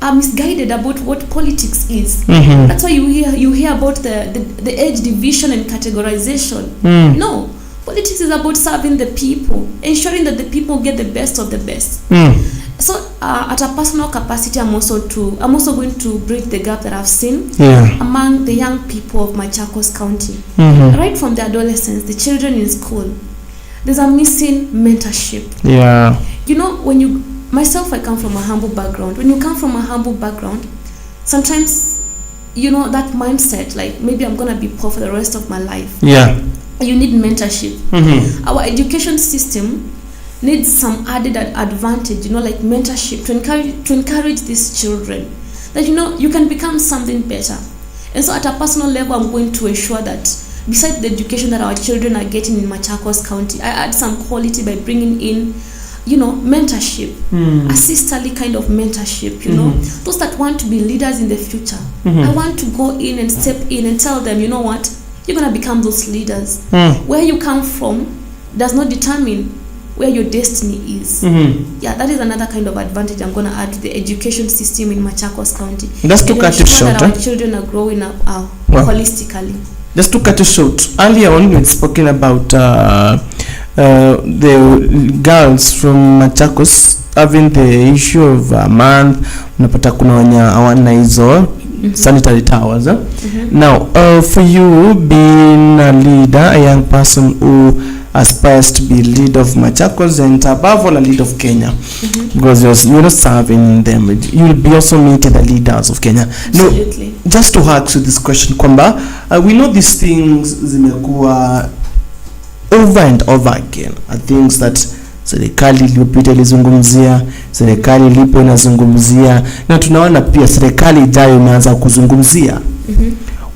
are misguided about what politics is. That's why you hear about the age division and categorization. No, politics is about serving the people, ensuring that the people get the best of the best. So at a personal capacity, I'm also going to bridge the gap that I've seen among the young people of Machakos County. Right from the adolescents, the children in school, there's a missing mentorship. Yeah. Myself, I come from a humble background. When you come from a humble background, sometimes, that mindset, like maybe I'm going to be poor for the rest of my life. Yeah. You need mentorship. Our education system needs some added advantage, like mentorship to encourage these children that, you can become something better. And so at a personal level, I'm going to ensure that besides the education that our children are getting in Machakos County, I add some quality by bringing in mentorship, a sisterly kind of mentorship, those that want to be leaders in the future. I want to go in and step in and tell them, what, you're going to become those leaders. Where you come from does not determine where your destiny is. Yeah, that is another kind of advantage I'm going to add to the education system in Machakos County. Just to cut it short, that our children are growing up holistically. Just to cut it short, earlier on we had spoken about the girls from Machakos having the issue of a month, unapata kuna wenye hawana hizo sanitary towers. Now, for you being a leader, a young person who aspires to be leader of Machakos and above all a leader of Kenya, because you're not serving them, you will be also meeting the leaders of Kenya. Absolutely. No, just to ask you this question, kwamba we know these things zimekuwa over and over again are things that serikali iliyopita ilizungumzia, serikali ilipo inazungumzia, na tunaona pia serikali ijayo imeanza kuzungumzia.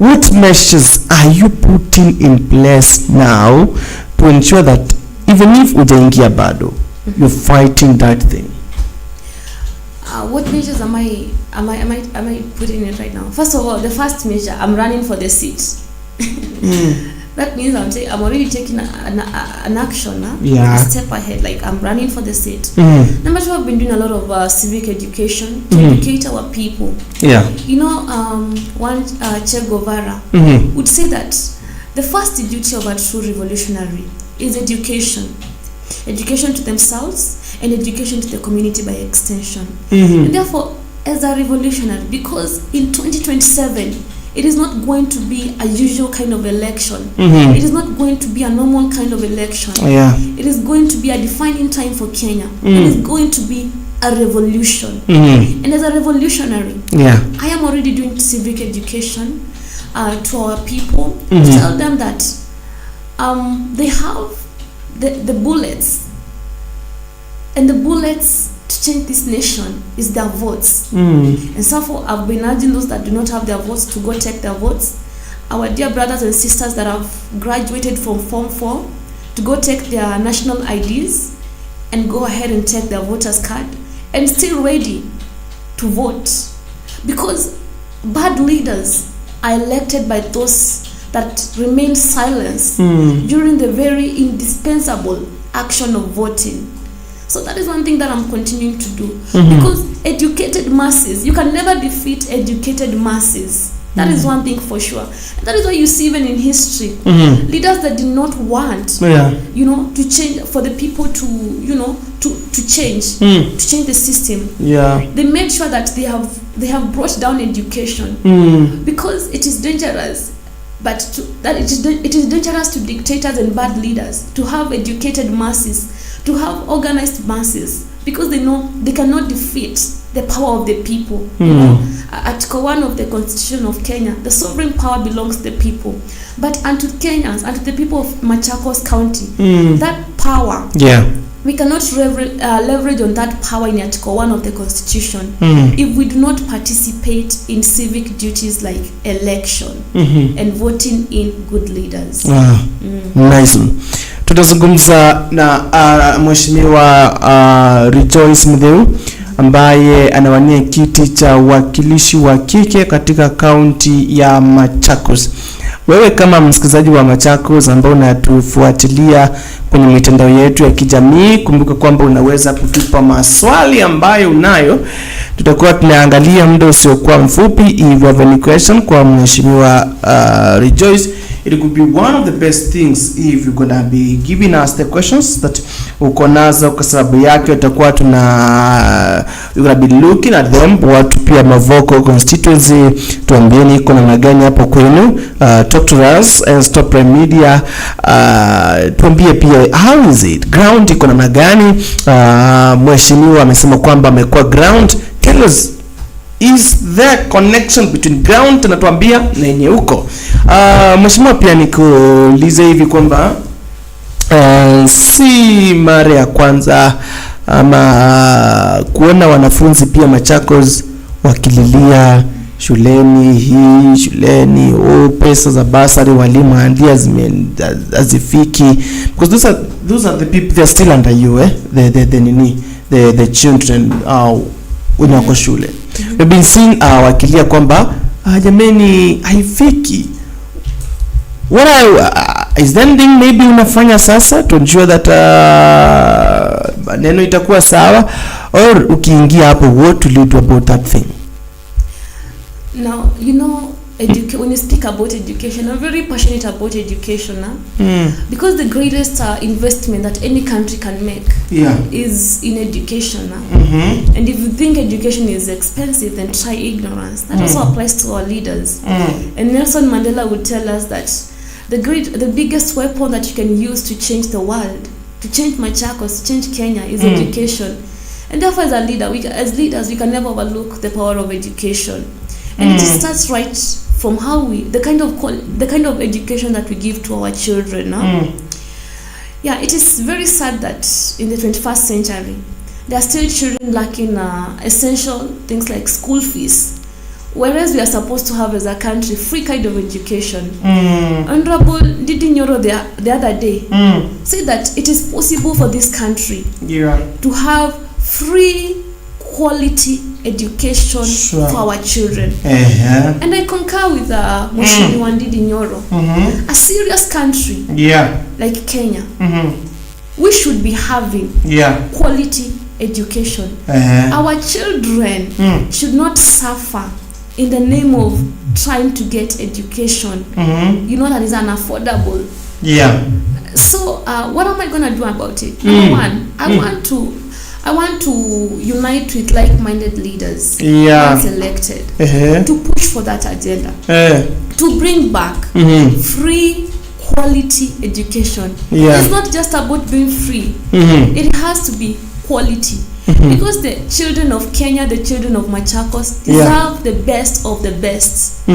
What measures are you putting in place now to ensure that even if ujaingia bado, you're fighting that thing? What measures am I putting in right now? First of all, the first measure, I'm running for the seat. That means I'm already taking an action, a step ahead, like I'm running for the seat. Number two, I've been doing a lot of civic education to educate our people. Yeah. One Che Guevara would say that the first duty of a true revolutionary is education. Education to themselves and education to the community by extension. And therefore, as a revolutionary, because in 2027, it is not going to be a usual kind of election. It is not going to be a normal kind of election. It is going to be a defining time for Kenya. It is going to be a revolution. And as a revolutionary, I am already doing civic education to our people, to tell them that they have the bullets, and the bullets to change this nation is their votes. And so I've been urging those that do not have their votes to go take their votes. Our dear brothers and sisters that have graduated from Form 4 to go take their national IDs and go ahead and take their voters card and still ready to vote, because bad leaders are elected by those that remain silent during the very indispensable action of voting. So that is one thing that I'm continuing to do, because educated masses, you can never defeat educated masses. That is one thing for sure. That is why you see even in history, leaders that did not want, to change, for the people to, to change the system. They made sure that they have brought down education, because it is dangerous. But it is dangerous to dictators and bad leaders to have educated masses, to have organized masses, because they know they cannot defeat the power of the people. Article 1 of the Constitution of Kenya, the sovereign power belongs to the people. But unto Kenyans, unto the people of Machakos County, that power, we cannot leverage on that power in Article 1 of the Constitution if we do not participate in civic duties like election and voting in good leaders. Nice. Tutazungumza na Mheshimiwa Rejoice Mdheu ambaye anawania kiti cha wakilishi wa kike katika kaunti ya Machakos. Wewe kama msikilizaji wa Machakos ambao unatufuatilia kwenye mitandao yetu ya kijamii, kumbuka kwamba unaweza kutupa maswali ambayo unayo. Tutakuwa tunaangalia muda usiokuwa mfupi. If you have any question kwa Mheshimiwa Rejoice, it could be one of the best things if you're gonna be giving us the questions that uko nazo, kwa sababu yake tutakuwa we're gonna be looking at them. Watu pia Mavoko constituency, tuambieni iko namna gani hapo kwenu. Talk to us and Stop Prime Media. Tuambie pia how is it, ground iko namna gani. Mheshimiwa amesema kwamba amekuwa ground. Tell us, is there connection between ground na tuambia na yenye huko. Mheshimiwa, pia nikuulize hivi kwamba si mara ya kwanza ama kuona wanafunzi pia Machakos wakililia shuleni pesa za basari walimu andia hazifiki, because those are the people, they're still under you, the children when wako shule. We've been seeing wakilia kwamba jameni haifiki. What is there anything maybe unafanya sasa to ensure that neno itakuwa sawa, or ukiingia hapo, what will you do about that thing? Now, when you speak about education, I'm very passionate about education, because the greatest investment that any country can make is in education. And if you think education is expensive, then try ignorance. That also applies to our leaders. And Nelson Mandela would tell us that the biggest weapon that you can use to change the world, to change Machakos, to change Kenya, is education. And therefore, as leaders, we can never overlook the power of education. And it starts right from how the kind of education that we give to our children. It is very sad that in the 21st century there are still children lacking essential things like school fees, whereas we are supposed to have as a country free kind of education. Honorable Ndindi Nyoro the other day said that it is possible for this country to have free quality education for our children. And I concur with Mheshimiwa Ndindi Nyoro. A serious country like Kenya, we should be having quality education. Our children should not suffer in the name of trying to get education. That is unaffordable. So what am I going to do about it? Number one, I want to unite with like-minded leaders once elected to push for that agenda, to bring back free quality education. It's not just about being free. It has to be quality. because the children of Kenya, the children of Machakos deserve the best of the best.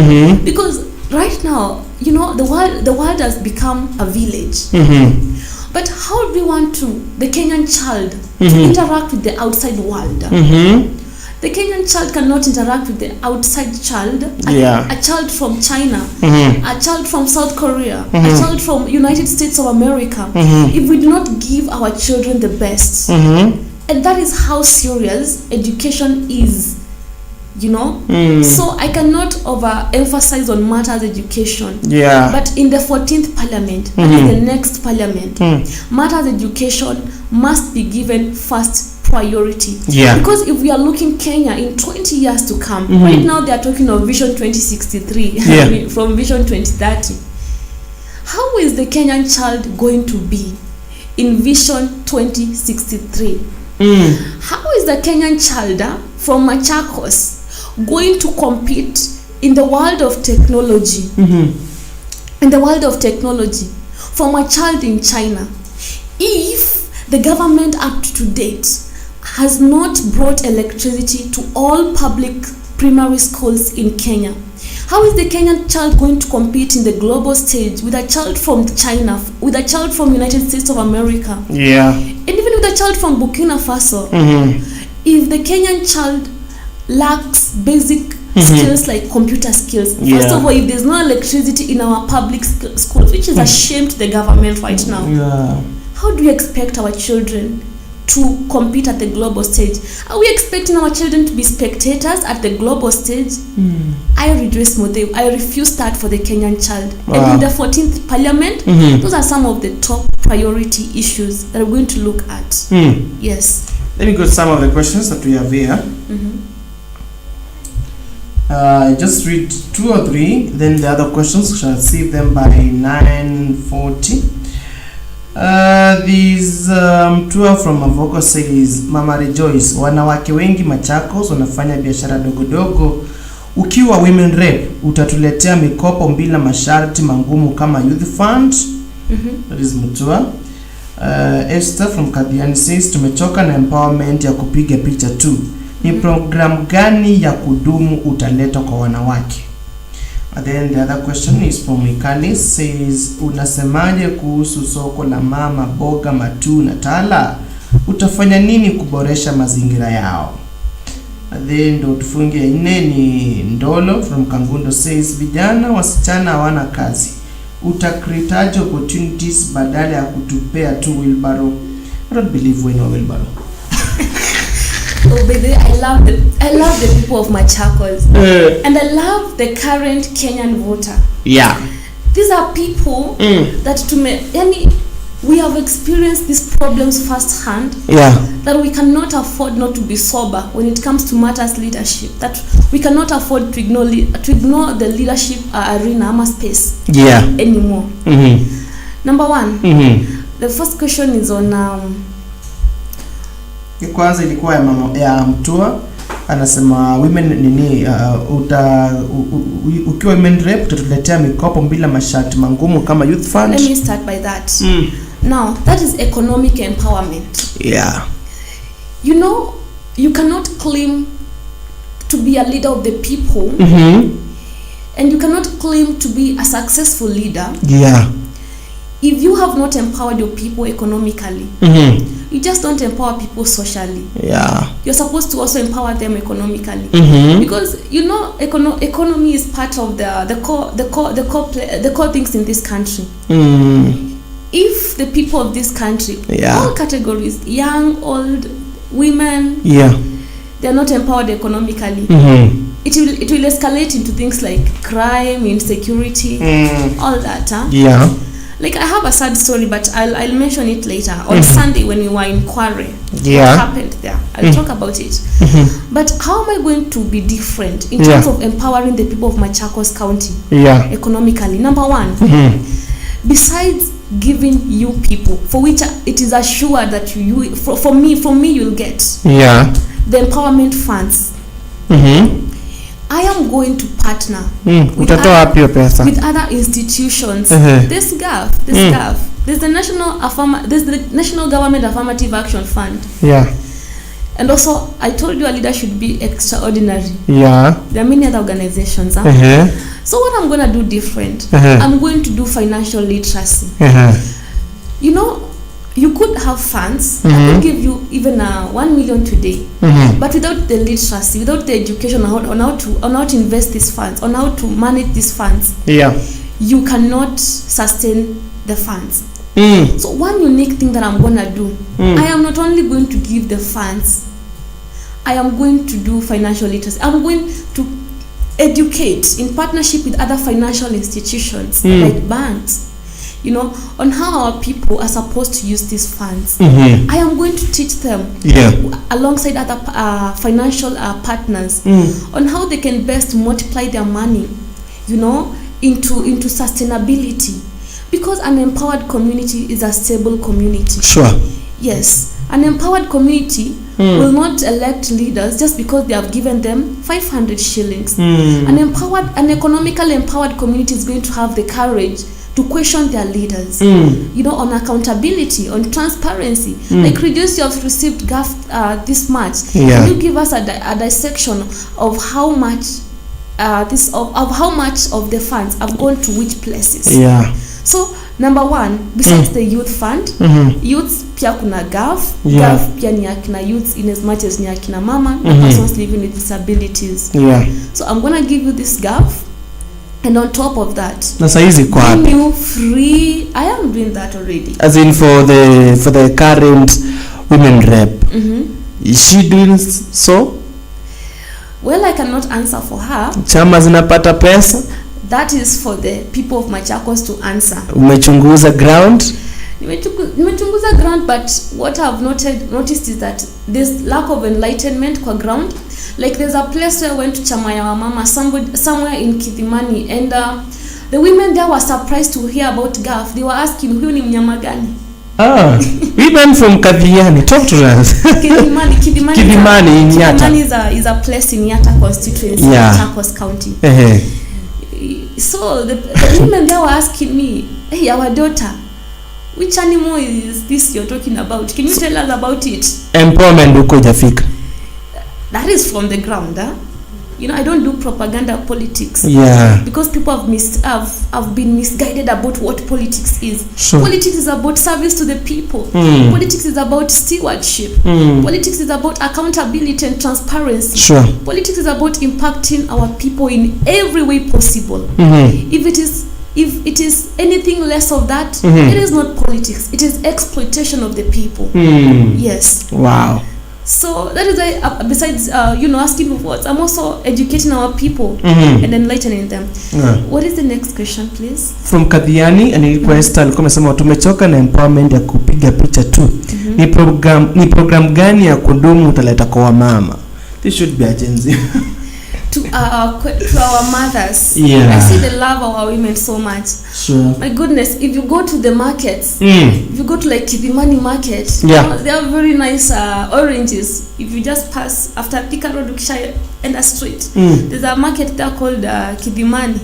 Because right now, you know, the world has become a village. But how do we want the Kenyan child to interact with the outside world? The Kenyan child cannot interact with the outside child. A child from China, a child from South Korea, a child from United States of America. If we do not give our children the best, and that is how serious education is, you know. So I cannot overemphasize on matters education. But in the 14th parliament, that is the next parliament, matters education must be given first priority. Because if we are looking Kenya in 20 years to come, right now they are talking of Vision 2063 from Vision 2030. How is the Kenyan child going to be in Vision 2063? How is the Kenyan child from Machakos going to compete in the world of technology? In the world of technology, from a child in China, if the government up to date has not brought electricity to all public primary schools in Kenya, how is the Kenyan child going to compete in the global stage with a child from China, with a child from United States of America, and even with a child from Burkina Faso? If the Kenyan child lacks basic skills like computer skills, first of all, if there's no electricity in our public schools, which is a shame to the government right now, how do we expect our children to compete at the global stage? Are we expecting our children to be spectators at the global stage? I refuse that for the Kenyan child. And in the 14th parliament, those are some of the top priority issues that we're going to look at. Yes. Let me go to some of the questions that we have here. Just read 2 or 3, then the other questions, we shall save them by 9:40. These tour from Mavoko says, Mama Rejoice, wanawake wengi Machakos wanafanya biashara dogo. Ukiwa women rep utatuletea mikopo bila masharti mangumu kama youth fund. That is Mutua. Esther from Kadiani says, tumechoka na empowerment ya kupiga picha tu. Ni program gani ya kudumu utaleta kwa wanawake? And then the other question is from Mikali, says, unasemaje kuhusu soko la mama boga Matu na Tala? Utafanya nini kuboresha mazingira yao? And then ndo tufunge ine ni Ndolo from Kangundo says, vijana wasichana hawana kazi. Utakreate opportunities badala ya kutupea tu wheelbarrow. I don't believe we know wheelbarrow. Oh baby, I love the people of Machakos, and I love the current Kenyan voter. These are people that we have experienced these problems firsthand. That we cannot afford not to be sober when it comes to matters leadership. That we cannot afford to ignore the leadership arena space anymore. Number 1, the first question is on kwanza ilikuwa ya Mtua, anasema women nini ukiwa women rep utatuletea mikopo bila masharti mangumu kama youth fund. Let me start by that. Now, that is economic empowerment. You know, you cannot claim to be a leader of the people, and you cannot claim to be a successful leader if you have not empowered your people economically. You just don't empower people socially. You're supposed to also empower them economically, because you know economy is part of the core things in this country. If the people of this country, all categories, young, old, women, they are not empowered economically, it will escalate into things like crime, insecurity, all that. Like, I have a sad story, but I'll mention it later. On Sunday when we were in Kware, what happened there? I'll talk about it. But how am I going to be different in terms of empowering the people of Machakos County economically? Number 1, besides giving you people, for which it is assured that from me you'll get the empowerment funds. I am going to partner with other institutions. This GAF, there's the National Government Affirmative Action Fund. And also, I told you a leader should be extraordinary. Yeah. There are many other organizations. So what I'm going to do different, I'm going to do financial literacy. You know, you could have funds. I could give you even 1 million today, but without the literacy, without the education on how to invest these funds, on how to manage these funds, you cannot sustain the funds. So one unique thing that I'm gonna do, I am not only going to give the funds, I am going to do financial literacy. I'm going to educate in partnership with other financial institutions like banks, you know, on how our people are supposed to use these funds. I am going to teach them alongside other financial partners on how they can best multiply their money, you know, into sustainability. Because an empowered community is a stable community. Sure. Yes. An empowered community will not elect leaders just because they have given them 500 shillings. An economically empowered community is going to have the courage to question their leaders, you know, on accountability, on transparency. Like, reduce, you have received GAF this much. Can you give us a dissection of how much of how much of the funds have gone to which places? So number one, besides the youth fund, youth pia kuna GAF. GAF pia ni akina youth in as much as ni akina mama and persons living with disabilities. So I'm gonna give you this GAF, and on top of that, you free. I am doing that already. As in for the current women rep, is she doing so? Well, I cannot answer for her. Chama zinapata pesa? That is for the people of Machakos to answer. Umechunguza ground? Nimechunguza ground, but what I've noticed is that there's lack of enlightenment kwa ground. Like, there's a place where I went to Chamaya Wamama, somewhere in Kidimani, and the women there were surprised to hear about GAF. They were asking, huyu ni mnyama gani? Women from Kadhiani, talk to us. Kidimani is a place in Yatta constituency, Machakos County. So the women there were asking me, hey, our daughter, which animal is this you're talking about? Can you tell us about it? Empowerment uko jafika. That is from the ground, You know, I don't do propaganda politics. Because people have been misguided about what politics is. Politics is about service to the people. Politics is about stewardship. Politics is about accountability and transparency. Politics is about impacting our people in every way possible. If it is anything less of that, it is not politics. It is exploitation of the people. Yes. Wow. So that is why, besides you know, asking for votes, I'm also educating our people and enlightening them. What is the next question, please? From Kadhiani, and request alikuwa amesema tumechoka na empowerment ya kupiga picha tu. Ni program gani ya kudumu utaleta kwa mama? This should be a agency. To our mothers. I see the love of our women so much. My goodness, if you go to the markets, if you go to like Kidimani market, you know, they have very nice oranges. If you just pass after Thika Road Ukisha and a street, there's a market there called Kidimani,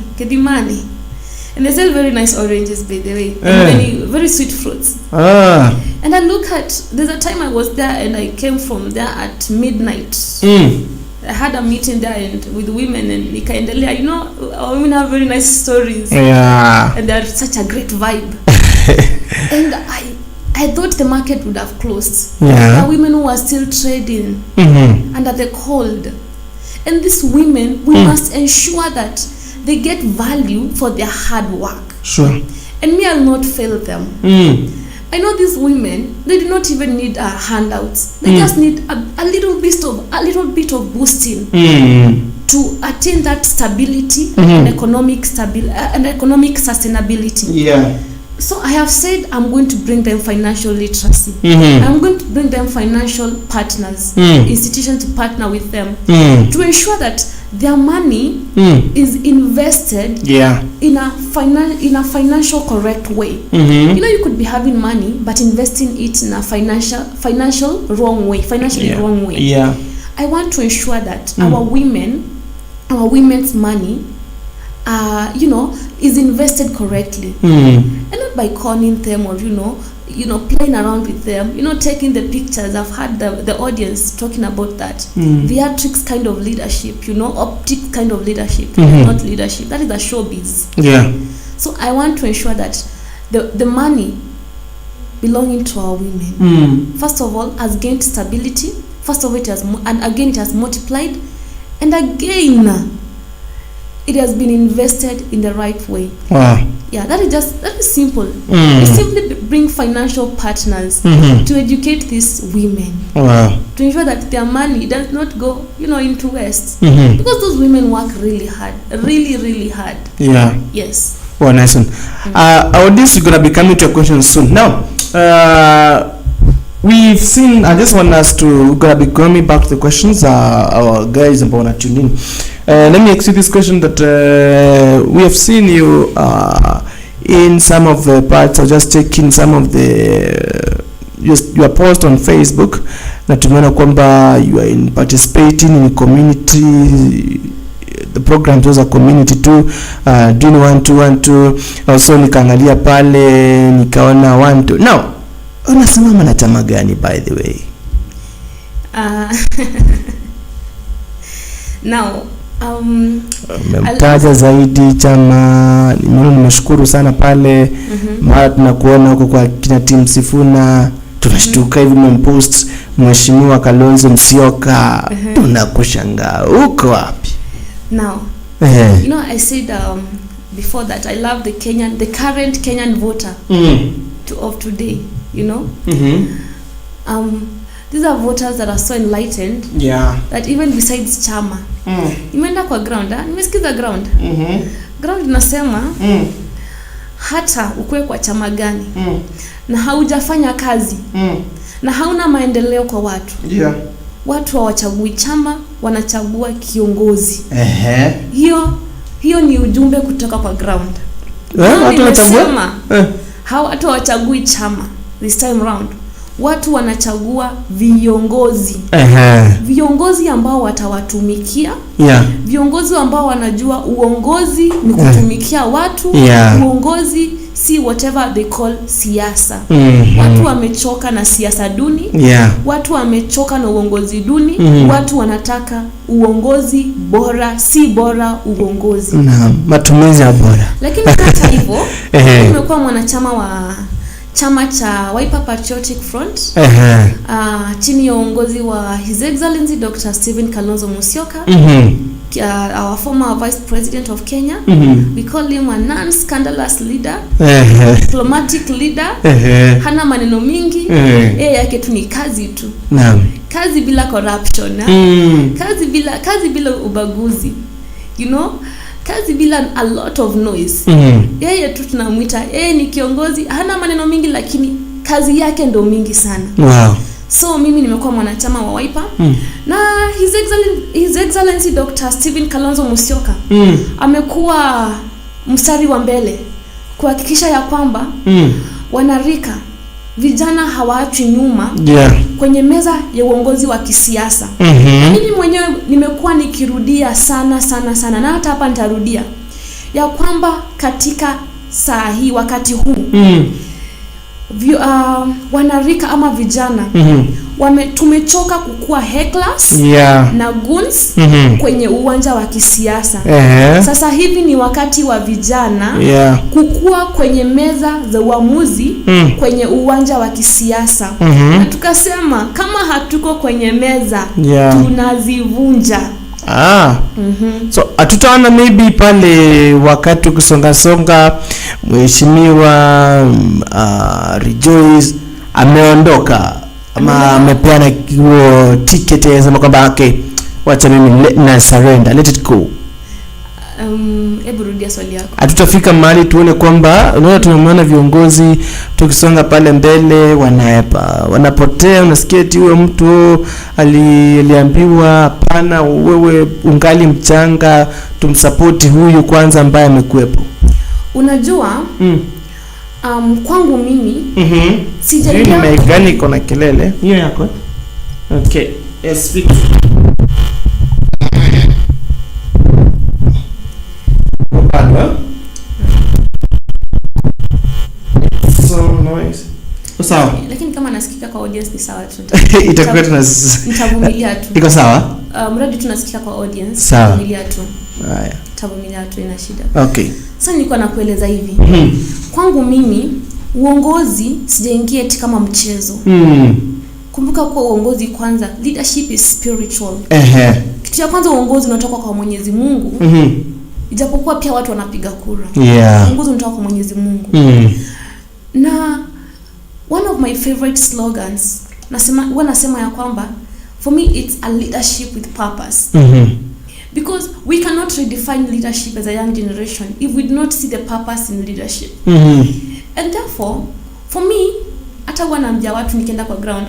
and they sell very nice oranges, by the way, and many very sweet fruits. And I look at, there's a time I was there and I came from there at midnight. I had a meeting there and with women, and nikaendelea. You know, women have very nice stories. And they are such a great vibe. And I thought the market would have closed. There are women who are still trading under the cold. And these women, we must ensure that they get value for their hard work. And me, I'll not fail them. I know these women, they do not even need handouts. They just need a little bit of boosting to attain that stability and economic sustainability. So I have said I'm going to bring them financial literacy. I'm going to bring them financial partners, institutions to partner with them to ensure that their money is invested in a financial correct way. You know, you could be having money but investing it in a financial wrong way, wrong way. I want to ensure that our women's money you know, is invested correctly, and not by conning them or, you know, playing around with them, taking the pictures. I've had the audience talking about that. Theatrics kind of leadership, optics kind of leadership, not leadership. That is a showbiz. Yeah. So I want to ensure that the money belonging to our women, first of all, has gained stability. First of all, it has multiplied, and again, it has been invested in the right way. Wow. Yeah, that is simple. We simply bring financial partners to educate these women. Wow. To ensure that their money does not go, into waste. Because those women work really hard, really, really hard. Yeah. Yes. Oh, nice one. Our this is gonna be coming to a question soon. Now, we've seen. I just want us to gonna be coming back to the questions. Our guys ambao wana tune in. Let me ask you this question that we have seen you in some of the parts. I'll just checking some of your post on Facebook. Na tumeona kwamba you are participating in community. The program was a community too, doing 1-2-1-2. Also nikaangalia pale nikaona 1-2. Now unasimama na chama gani, by the way? Now memtaja zaidi chama. Nimeshukuru sana pale. Mara tunakuona huko kwa kina Team Sifuna, tunashtuka hivi mpost Mheshimiwa Kalonzo Musyoka, tunakushangaa uko wapi? Now, I said before that I love the current Kenyan voter of today. These are voters that are so enlightened. Yeah. That even besides chama, nimeenda kwa ground, nimesikiza ground. Ground inasema hata ukue kwa chama gani na haujafanya kazi na hauna maendeleo kwa watu. Yeah. Watu hawachagui chama, wanachagua kiongozi. Hiyo ni ujumbe kutoka kwa ground. Watu wanachagua? Watu hawachagui chama this time round. Watu wanachagua viongozi. Viongozi ambao watawatumikia. Yeah. Viongozi ambao wanajua uongozi ni kutumikia watu. Uongozi si whatever they call siasa. Watu wamechoka na siasa duni. Watu wamechoka na uongozi duni. Watu wanataka uongozi bora, si bora uongozi. Matumizi ya bora. Lakini hata hivyo, nimekuwa mwanachama wa chama cha Wiper Patriotic Front chini ya uongozi wa His Excellency Dr. Stephen Kalonzo Musyoka, our former Vice President of Kenya. We call him a non-scandalous leader, diplomatic leader. Hana maneno mingi, yake tu ni kazi tu. Kazi bila corruption, kazi bila ubaguzi, kazi bila a lot of noise. Yeye tu tunamuita ni kiongozi, hana maneno mingi lakini kazi yake ndo mingi sana. Wow. So mimi nimekuwa mwanachama wa Wiper na His Excellency Dr. Stephen Kalonzo Musyoka amekuwa mstari wa mbele kuhakikisha ya kwamba wanarika vijana hawaachwi nyuma kwenye meza ya uongozi wa kisiasa. Mimi mwenyewe nimekuwa nikirudia sana na hata hapa nitarudia ya kwamba katika saa hii wakati huu wanarika ama vijana tumechoka kukua hecklers na goons kwenye uwanja wa kisiasa. Sasa hivi ni wakati wa vijana kukua kwenye meza za uamuzi kwenye uwanja wa kisiasa. Na tukasema kama hatuko kwenye meza tunazivunja. So atutaona maybe pale wakati ukisonga Mheshimiwa Rejoice ameondoka ama amepeana kiwo ticket ya sema kwamba wacha mimi na surrender, let it go. Hebu rudia swali yako. Hatutafika mahali tuone kwamba unaona tunamwona viongozi tukisonga pale mbele wanapotea, unasikia eti huyo mtu aliambiwa hapana, wewe ungali mchanga, tumsupport huyu kwanza ambaye amekuepo. Unajua kwangu mimi sijaelewa ni gani kuna kelele hiyo yako. Okay, yes, speak. sawa. Lakini kama nasikika kwa audience ni sawa tu. Itakuwa nitavumilia tu. Iko sawa? Mradi tunasikika kwa audience. Sawa. Nitavumilia tu. Haya. Nitavumilia tu, ina shida. Okay. Sasa nilikuwa nakueleza hivi. Kwangu mimi uongozi sijaingia eti kama mchezo. Kumbuka kwa uongozi kwanza, leadership is spiritual. Kitu cha kwanza uongozi unatoka kwa Mwenyezi Mungu. Ijapokuwa pia watu wanapiga kura. Uongozi unatoka kwa Mwenyezi Mungu. Na one of my favorite slogans nasema ya kwamba for me it's a leadership with purpose. Because we cannot redefine leadership as a young generation if we do not see the purpose in leadership. And therefore for me hata wanaambia watu nikienda kwa ground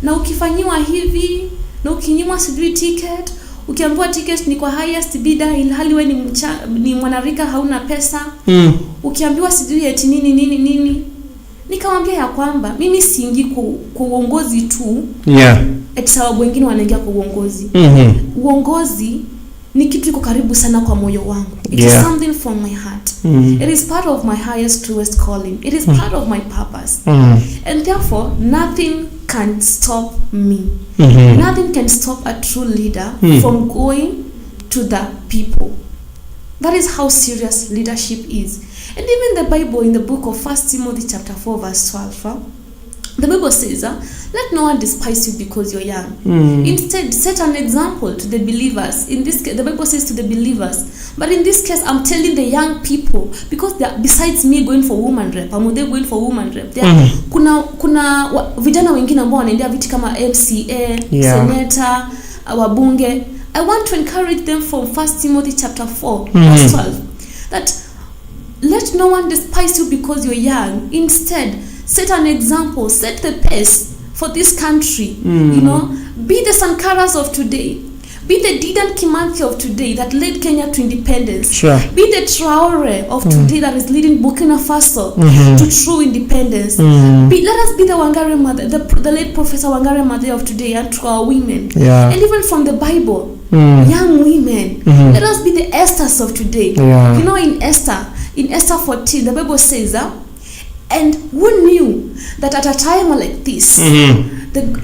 na ukifanyiwa hivi na ukinyimwa sijui ticket, ukiambiwa ticket ni kwa highest bidder ilhali wewe ni mwanarika hauna pesa, ukiambiwa sijui eti nini, nikamwambia ya kwamba mimi siingii kwa uongozi tu eti sababu wengine wanaingia kwa uongozi. Uongozi ni kitu iko karibu sana kwa moyo wangu. It is something from my heart. It is part of my highest truest calling. It is part of my purpose. And therefore nothing can stop me. Nothing can stop a true leader from going to the people. That is how serious leadership is. And even the Bible in the book of 1 Timothy chapter 4 verse 12, the Bible says, let no one despise you because you're young. Instead, set an example to the believers. In this case, the Bible says to the believers. But in this case, I'm telling the young people, because besides me going for woman rep, I'm going for woman rep. Kuna vijana wengine ambao wanaendea viti kama MCA, senator, wabunge. I want to encourage them from 1 Timothy chapter 4 verse 12. That let no one despise you because you're young. Instead, set an example, set the pace for this country. You know, be the Sankaras of today. Be the Dedan Kimathi of today that led Kenya to independence. Sure. Be the Traore of today that is leading Burkina Faso to true independence. Let us be the Wangari Maathai, the late Professor Wangari Maathai of today, and to our women. And even from the Bible, young women. Let us be the Esthers of today. You know, in Esther 14, the Bible says, and who knew that at a time like this,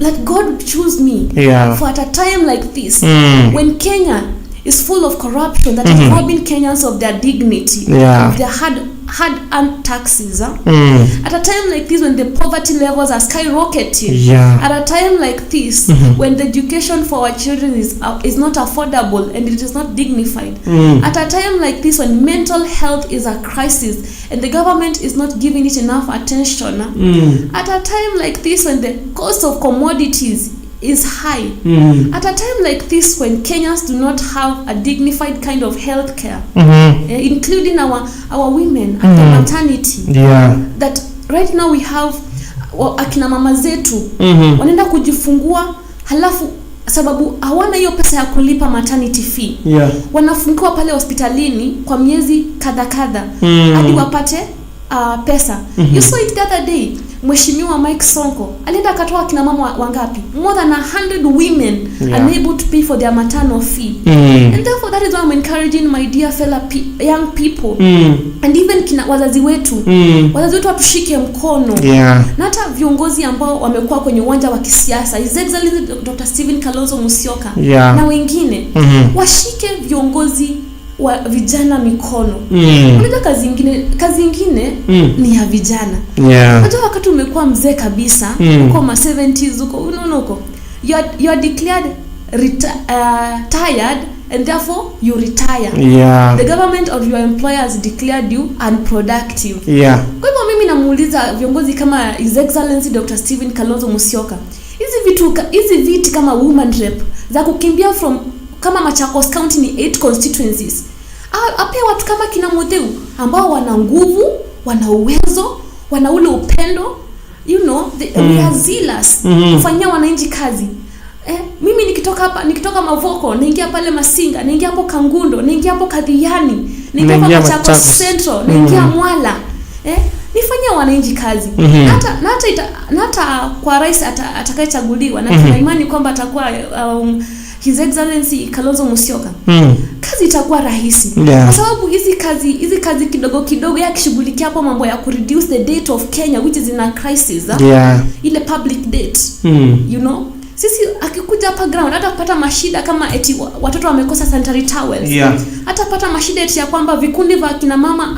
let God choose me for at a time like this, when Kenya is full of corruption that is robbing Kenyans of their dignity, of their hard-earned taxes. At a time like this, when the poverty levels are skyrocketing, at a time like this, when the education for our children is not affordable and it is not dignified, at a time like this, when mental health is a crisis and the government is not giving it enough attention, at a time like this, when the cost of commodities is high, at a time like this, when Kenyans do not have a dignified kind of health care, including our women at the maternity, that right now we have akina mama zetu wanaenda kujifungua, halafu sababu hawana hiyo pesa ya kulipa maternity fee, wanafungiwa pale hospitalini kwa miezi kadha hadi wapate pesa. You saw it the other day. Mheshimiwa Mike Sonko alienda akatoa kina mama wangapi? More than 100 women unable to pay for their maternal fee. And therefore that is why I'm encouraging my dear fellow young people, and even kina wazazi wetu watushike mkono, na hata viongozi ambao wamekuwa kwenye uwanja wa kisiasa, His Excellency Dr. Stephen Kalonzo Musyoka na wengine washike viongozi wa vijana mikono. Unajua kazi ingine ni ya vijana. Unajua wakati umekuwa mzee kabisa, uko ma 70s, uko uko you are declared tired and therefore you retire. The government or your employer has declared you unproductive. Kwa hivyo mimi namuuliza viongozi kama His Excellency Dr. Stephen Kalonzo Musyoka, hizi viti kama woman rep za kukimbia from kama Machakos County ni 8 constituencies, apea watu kama kina Modeu ambao wana nguvu, wana uwezo, wana ule upendo, you know, we are zealous kufanyia wananchi kazi. Mimi nikitoka Mavoko, naingia pale Masinga, naingia hapo Kangundo, naingia hapo Kadhiani, naingia hapo Machakos Central, naingia Mwala. Nifanyia wananchi kazi. Hata kwa rais atakayechaguliwa, na tuna imani kwamba atakuwa His Excellency Kalonzo Musyoka. kazi itakuwa rahisi. Yeah. Kwa sababu hizi kazi kidogo kidogo yakishughulikia hapo mambo ya reduce the debt of Kenya which is in a crisis. Yeah. Ile public debt. You know? Sisi akikuja hapa ground hata kupata mashida kama eti watoto wamekosa sanitary towels. Yeah. Hata pata mashida eti ya kwamba vikundi vya kina mama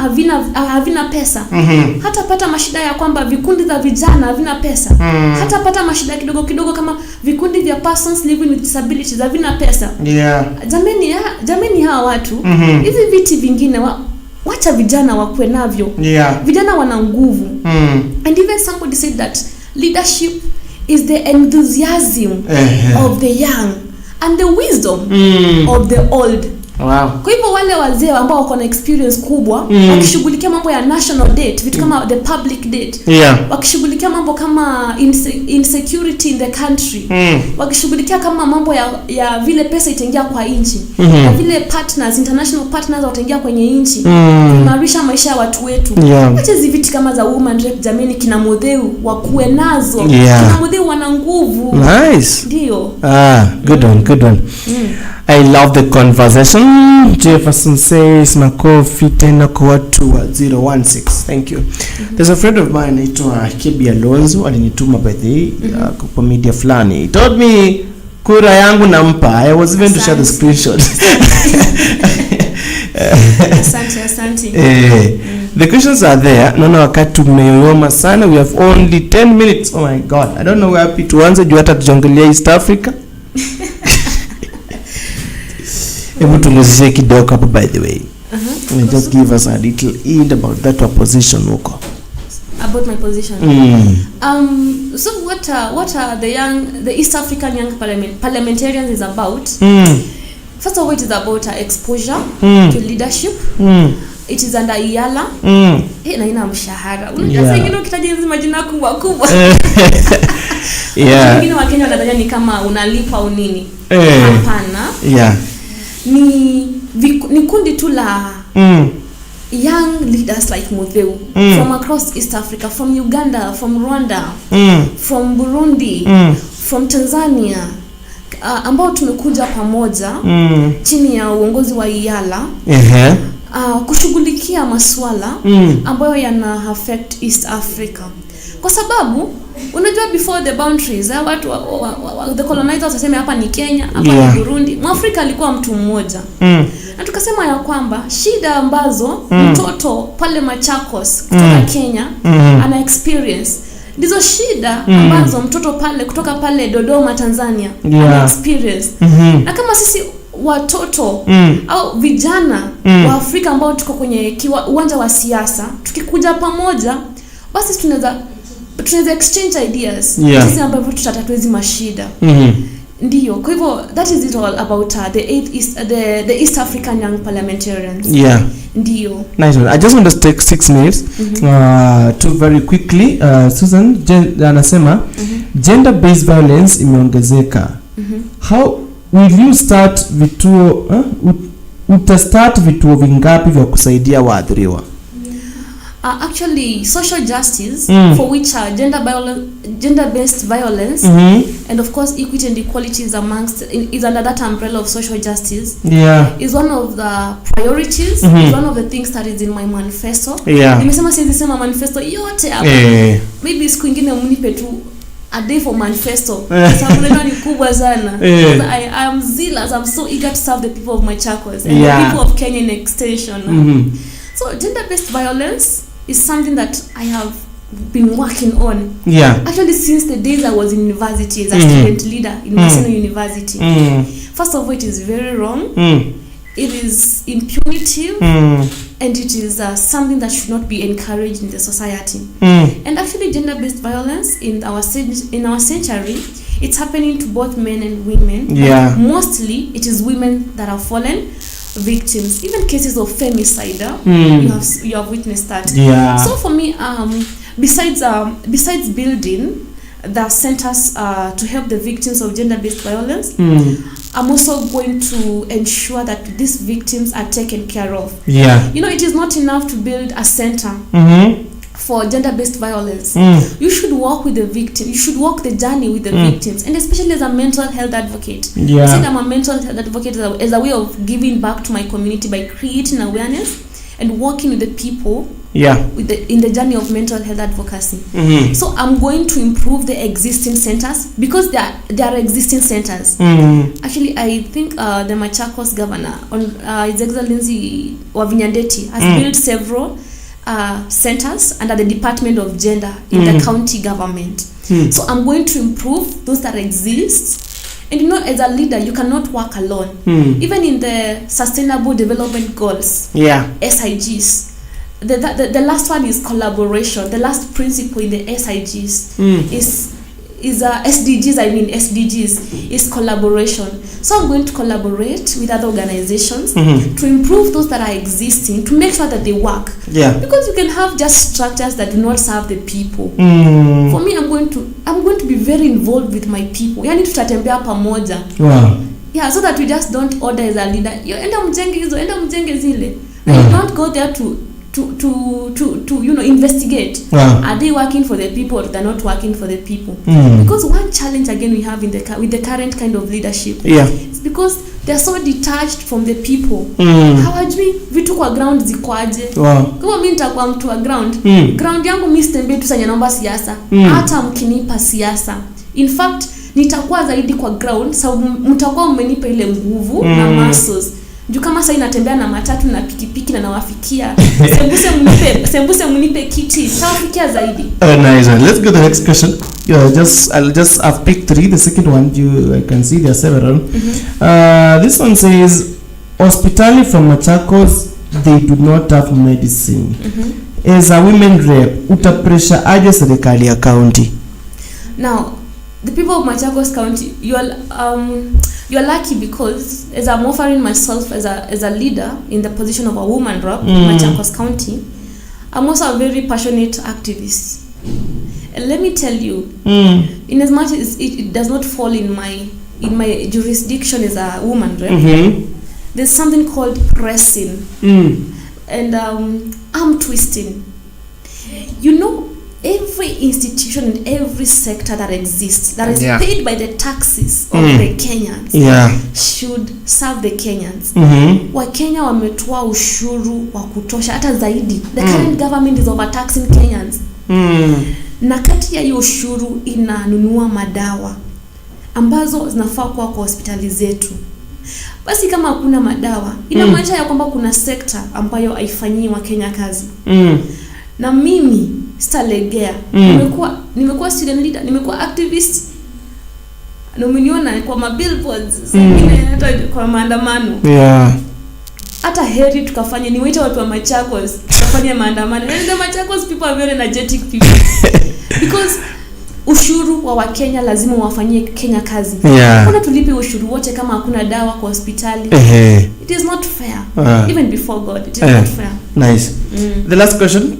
havina pesa. Hata pata mashida ya kwamba vikundi za vijana havina pesa. Hata pata mashida kidogo kidogo kama vikundi vya persons living with disabilities havina pesa. Yeah. Jameni hawa watu hizi viti vingine wacha vijana wakue navyo. Yeah. Vijana wana nguvu. And even somebody said that leadership is the enthusiasm of the young and the wisdom of the old. Wow. Kwa hivyo wale wazee ambao wako na experience kubwa wakishughulikia mambo ya national debt, vitu kama the public debt. Yeah. Wakishughulikia mambo kama insecurity in the country. Wakishughulikia kama mambo ya vile pesa itaingia kwa nchi. Na vile partners, international partners wataingia kwenye nchi. Kuimarisha maisha ya watu wetu. Acha hizi vitu kama za women rep jameni kina Modeu wakuwe nazo. Kina Modeu wana nguvu. Nice. Ndio. Good one. I love the conversation. Jefferson says makofi tena kwa watu wa 016. Thank you. There's a friend of mine anaitwa Kebi Alonzo alinituma by the kwa media fulani. He told me kura yangu nampa. I was even to share the screenshot. Asante. The questions are there. Naona wakati umeoma sana. We have only 10 minutes. Oh my God. I don't know where happy tuanze juu hata tujongelea East Africa. Hebu tungozishe kidogo hapo by the way. Just give us a little hint about that opposition huko. About my position. So what are the East African young parliamentarians is about? First of all, it is about exposure to leadership. It is under IALA. Na ina mshahara. Unajua sasa ingine ukitaja hizo majina kubwa. Yeah. Wengine wa Kenya wanadhani ni kama unalipa au nini. Hapana. Yeah. Ni kundi tu la young leaders like Modeu from across East Africa, from Uganda, from Rwanda, from Burundi, from Tanzania, ambao tumekuja pamoja chini ya uongozi wa IALA kushughulikia masuala ambayo yana affect East Africa. Kwa sababu unajua before the boundaries watu the colonizers waseme hapa ni Kenya, hapa ni Burundi. Mwafrika alikuwa mtu mmoja. Na tukasema ya kwamba shida ambazo mtoto pale Machakos kutoka Kenya ana experience ndizo shida ambazo mtoto pale kutoka pale Dodoma Tanzania ana experience. Na kama sisi watoto au vijana wa Afrika ambao tuko kwenye uwanja wa siasa tukikuja pamoja basi tunaweza exchange ideas sisi ambavyo tutatatua hizi mashida. Ndio, kwa hivyo that is it all about the East African young parliamentarians. Yeah. Ndio. Nice one. I just want to take 6 minutes to very quickly Susan anasema gender based violence imeongezeka. How will you start utastart vituo vingapi vya kusaidia waathiriwa? Actually, social justice for which gender-based violence and of course equity and equality is under that umbrella of social justice. Is one of the priorities. Is one of the things that is in my manifesto. Nimesema siwezi sema manifesto yote hapa. Maybe siku nyingine mnipe tu a day for manifesto. Sababu ni kubwa sana. I am zealous. I'm so eager to serve the people of Machakos and the people of Kenya in extension. So gender-based violence is something that I have been working on. Actually, since the days I was in university as a student leader in Maseno University. First of all, it is very wrong. It is impunitive, and it is something that should not be encouraged in the society. And actually, gender-based violence in our century, it's happening to both men and women. But mostly, it is women that have fallen victims. Even cases of femicide, you have witnessed that. So for me, besides building the centers to help the victims of gender-based violence, I'm also going to ensure that these victims are taken care of. You know, it is not enough to build a center for gender-based violence. You should work with the victim. You should walk the journey with the victims, and especially as a mental health advocate. Yeah. I said I'm a mental health advocate as a way of giving back to my community by creating awareness and working with the people. Yeah. In the journey of mental health advocacy. So I'm going to improve the existing centers because there are existing centers. Actually, I think the Machakos governor, His Excellency Wavinya Ndeti, has built several centers under the Department of Gender in the county government. So I'm going to improve those that exist. And as a leader, you cannot work alone. Even in the Sustainable Development Goals, SIGs, the last one is collaboration. The last principle in the SIGs is SDGs is collaboration. So I'm going to collaborate with other organizations to improve those that are existing, to make sure that they work. Yeah. Because you can have just structures that do not serve the people. For me, I'm going to be very involved with my people. Yani tutatembea pamoja. Wow. Yeah, so that we just don't order as a leader. Enda mjenge zile. And you don't go there to investigate. Are they working for the people or they're not working for the people? Because one challenge again we have with the current kind of leadership is because they're so detached from the people. Hawajui vitu kwa ground zikwaje. Kama mimi nitakuwa mtu wa ground yangu mimi sitembe tu sanya naomba siasa. Hata mkinipa siasa, in fact nitakuwa zaidi kwa ground sababu mtakuwa mmenipa ile nguvu na muscles. Ndio kama sasa inatembea na matatu na pikipiki na nawafikia. Sembuse munipe kiti. Tawafikia zaidi. Nice. Let's go to the next question. I'll just have picked 3. The second one I can see there are several. This one says hospitality from Machakos, they do not have medicine. As a women rep, utapressure aje serikali ya county? Now, the people of Machakos County, you're lucky because as I'm offering myself as a leader in the position of a woman rep in Machakos County, I'm also a very passionate activist. And let me tell you, in as much as it does not fall in my jurisdiction as a woman rep, there's something called pressing and arm twisting. Every institution in every sector that exists, that is paid by the taxes of the Kenyans, should serve the Kenyans. Wakenya wametoa ushuru wa kutosha hata zaidi. The current government is overtaxing Kenyans. Na kati ya hiyo ushuru inanunua madawa ambazo zinafaa kwa hospitali zetu. Basi kama hakuna madawa, inamaanisha ya kwamba kuna sekta ambayo haifanyii Wakenya kazi. Na mimi sitalegea. Nimekuwa student leader, nimekuwa activist. Na umeniona kwa mabillboards, zingine hata kwa maandamano. Hata heri tukafanye niwaite watu wa Machakos, tukafanye maandamano. And the Machakos people are very energetic people. Because ushuru wa Wakenya lazima wafanyie Kenya kazi. Kuna tulipe ushuru wote kama hakuna dawa kwa hospitali. It is not fair. Even before God, it is not fair. Nice. The last question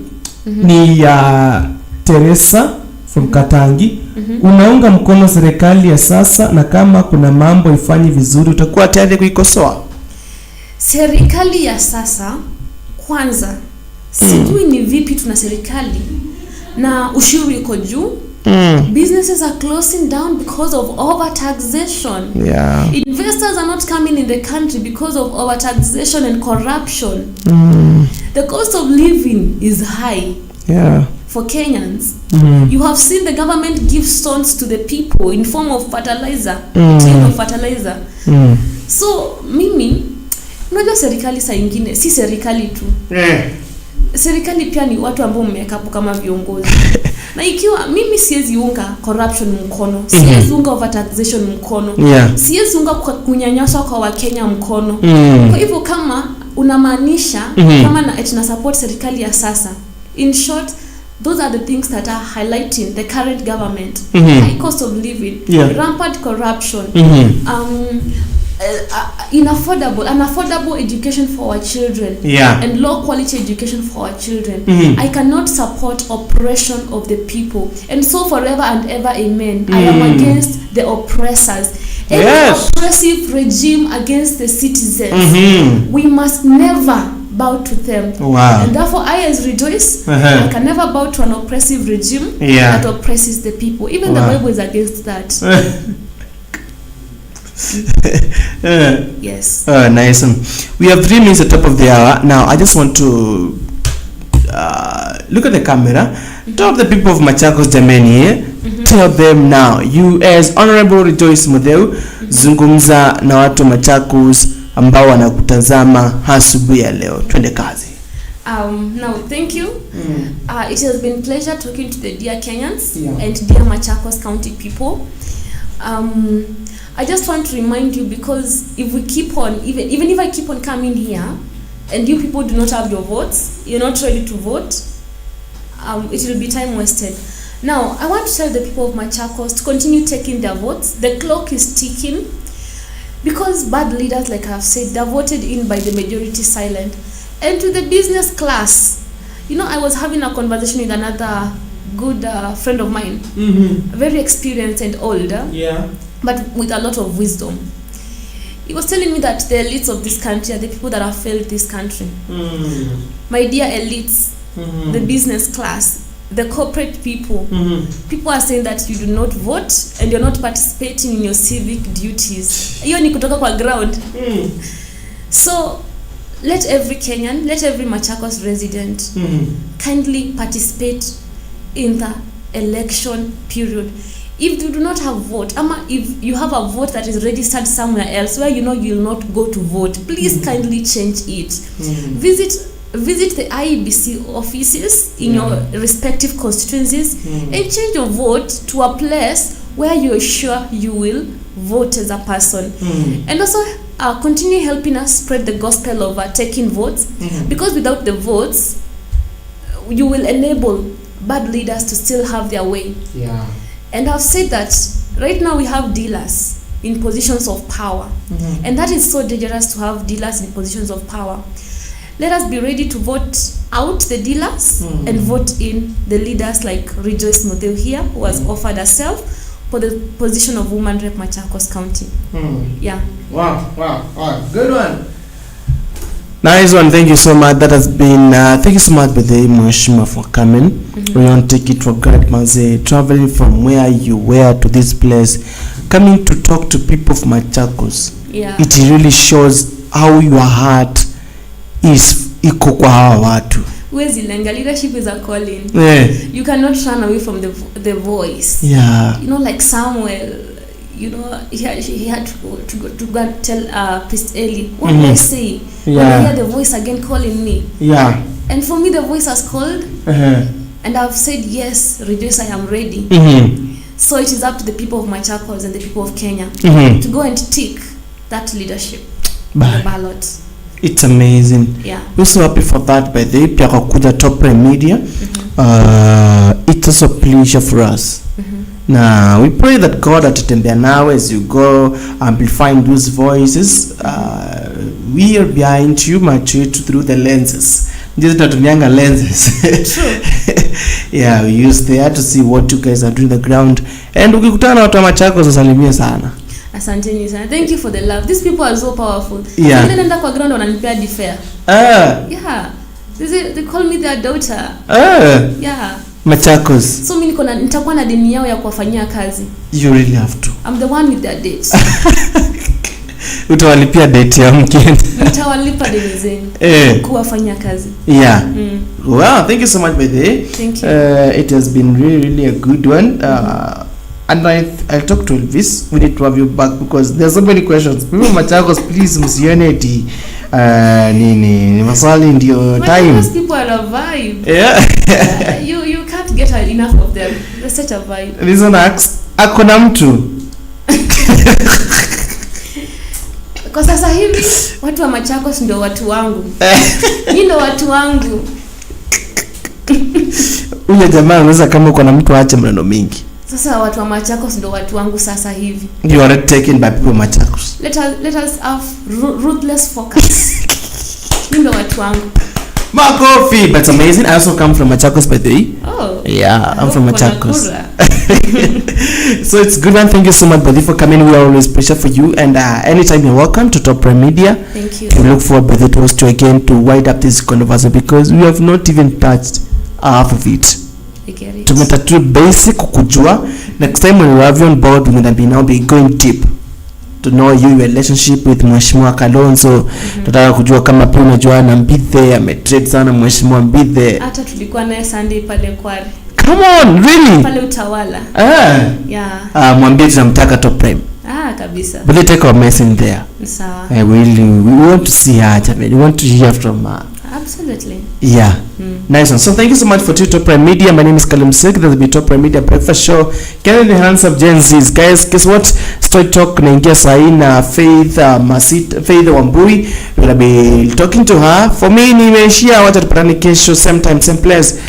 ni ya Teresa from Katangi. Unaunga mkono serikali ya sasa, na kama kuna mambo ifanyi vizuri utakuwa tayari kuikosoa? Serikali ya sasa kwanza sijui ni vipi tuna serikali na ushuru iko juu. Businesses are closing down because of overtaxation. Investors are not coming in the country because of overtaxation and corruption. The cost of living is high for Kenyans. You have seen the government give stones to the people in form of fertilizer, fertilizer. So mimi unajua serikali saa nyingine si serikali tu. Serikali pia ni watu ambao mmekapo kama viongozi. Na ikiwa mimi siwezi unga corruption mkono, siwezi unga overtaxation mkono, siwezi unga kunyanyaswa kwa Wakenya mkono. Kwa hivyo kama unamaanisha kama na support serikali ya sasa, in short, those are the things that are highlighting the current government. High cost of living, rampant corruption, unaffordable education for our children, and low quality education for our children. I cannot support oppression of the people, and so forever and ever, amen. I am against the oppressors. Any oppressive regime against the citizens. We must never bow to them. Wow. And therefore I as Rejoice, Uh-huh. I can never bow to an oppressive regime Yeah. that oppresses the people. Even Wow. the Bible is against that. Yes. Nice. We have 3 minutes at top of the hour. Now, I just want to look at the camera. Tell the people of Machakos jameni here. Tell them now. You as Honorable Rejoice Mutheu, zungumza na watu Machakos ambao wanakutazama asubuhi ya leo. Twende kazi. Now, thank you. It has been pleasure talking to the dear Kenyans Yeah. and dear Machakos County people. I just want to remind you, because if we keep on, even if I keep on coming here, and you people do not have your votes, you're not ready to vote, it will be time wasted. Now, I want to tell the people of Machakos to continue taking their votes. The clock is ticking, because bad leaders, like I've said, they're voted in by the majority silent. And to the business class, you know, I was having a conversation with another good friend of mine, very experienced and older, Yeah. but with a lot of wisdom. He was telling me that the elites of this country are the people that have failed this country. My dear elites, the business class, the corporate people, people are saying that you do not vote and you're not participating in your civic duties. Hiyo ni kutoka kwa ground. So let every Kenyan, let every Machakos resident kindly participate in the election period. If you do not have vote, if you have a vote that is registered somewhere else where you know you will not go to vote, please kindly change it. Visit the IEBC offices in your respective constituencies and change your vote to a place where you are sure you will vote as a person. And also continue helping us spread the gospel of taking votes, because without the votes you will enable bad leaders to still have their way. Yeah. And I've said that right now we have dealers in positions of power, and that is so dangerous to have dealers in positions of power. Let us be ready to vote out the dealers and vote in the leaders like Rejoice Mutheu here, who has offered herself for the position of Woman Rep Machakos County. Yeah. Wow. Good one. Nice one. Thank you so much. That has been thank you so much, Bethei Mweshima, for coming. We don't take it for granted, Manze. Traveling from where you were to this place, coming to talk to people of Machakos. Yeah. It really shows how your heart is iko kwa hawa watu. Where's Ilenga? Leadership is a calling. Yeah. You cannot run away from the voice. Yeah. You know, like Samuel, you know, he had to go and tell Priest Eli, what do I say? When I hear the voice again calling me. Yeah. And for me, the voice has called, and I've said, yes, Rejoice, I am ready. So it is up to the people of Machakos and the people of Kenya to go and tick that leadership on the ballot. It's amazing. Yeah. We're so happy for that, by the way. Pia kwa kuja Top Prime Media. It's also a pleasure for us. Now we pray that God atatembea nawe as you go amplifying those voices. We are behind you, macho yetu through the lenses. Just natumianga lenses. True. Yeah, we use there to see what you guys are doing on the ground. And ukikutana na watu wa Machakos usalimie sana. Asanteni sana. Thank you for the love. These people are so powerful. Yeah. Then nenda kwa ground wananipea defer. Yeah. They call me their daughter. Yeah. Machakos. So mimi nitakuwa na deni yao ya kuwafanyia kazi. You really have to. I'm the one with their dates. Utawalipia date ya mkeni. Nitawalipa deni zenu. Kuwafanyia kazi. Yeah. Wow, thank you so much, Bethei. Thank you. It has been really a good one. And I'll talk to Elvis. We need to have you back because there's so many questions. People Machakos, please msione eti nini maswali ndio time. Those people are a vibe. Yeah. You can't get enough of them. They're such a vibe. This one asks, akona mtu. Kwa sasa hivi watu wa Machakos ndio watu wangu. Mimi ndio watu wangu. Ule jamaa anaweza kama uko na mtu aache maneno mingi. Sasa watu wa Machakos ndio watu wangu sasa hivi. You are taken by people of Machakos. Let us have ruthless focus. Ndio watu wangu. Makofi, but amazing. I also come from Machakos, by the way. Oh. Oh. Yeah, I'm from Uko Machakos. Nakuru. So it's good, man. Thank you so much, buddy, for coming. We are always pressure for you, and anytime you're welcome to Top Prime Media. Thank you. We look forward, brother, to host you again to wind up this conversation because we have not even touched half of it. I get it. Tumetatua basic kukujua. Next time when we have you on board, we're gonna be going deep to know your relationship with Mheshimiwa Kalonzo. Tutaka kujua kama pia unajua na Mbithe ametrade sana Mheshimiwa Mbithe. Hata tulikuwa naye Sunday pale Kware. Come on, really? Pale Utawala. Yeah. Mwambie tunamtaka Top Prime. Kabisa. But they take our message there. Sawa. We want to see her, we want to hear from her. Absolutely. Yeah. Nice one. So thank you so much for Top Prime Media. My name is Kalim Sek. This will be Top Prime Media Breakfast Show. Getting the hands of Gen Z's. Guys, guess what? Story Talk naingia sahi na Faith Faith Wambui. We'll be talking to her. For me, nimeishia wacha tupatane kesho same time same place.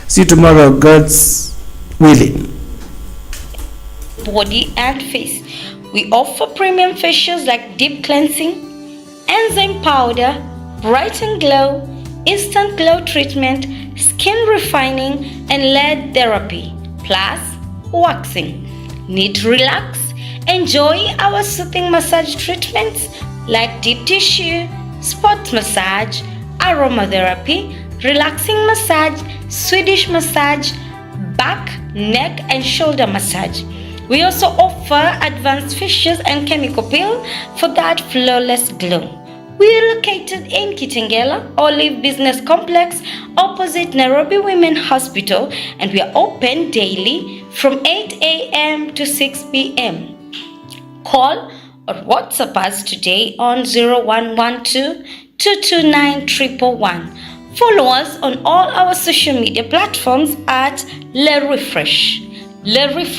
See you tomorrow, God's willing. Body and face. We offer premium facials like deep cleansing, enzyme powder, bright and glow, instant glow treatment, skin refining, and LED therapy, plus waxing. Need to relax? Enjoy our soothing massage treatments like deep tissue, spot massage, aromatherapy, relaxing massage, Swedish massage, back, neck, and shoulder massage. We also offer advanced facials and chemical peel for that flawless glow. We are located in Kitengela, Olive Business Complex, opposite Nairobi Women Hospital, and we are open daily from 8 a.m. to 6 p.m. Call or WhatsApp us today on 0112 229 111. Follow us on all our social media platforms at Le Refresh. Le Refresh.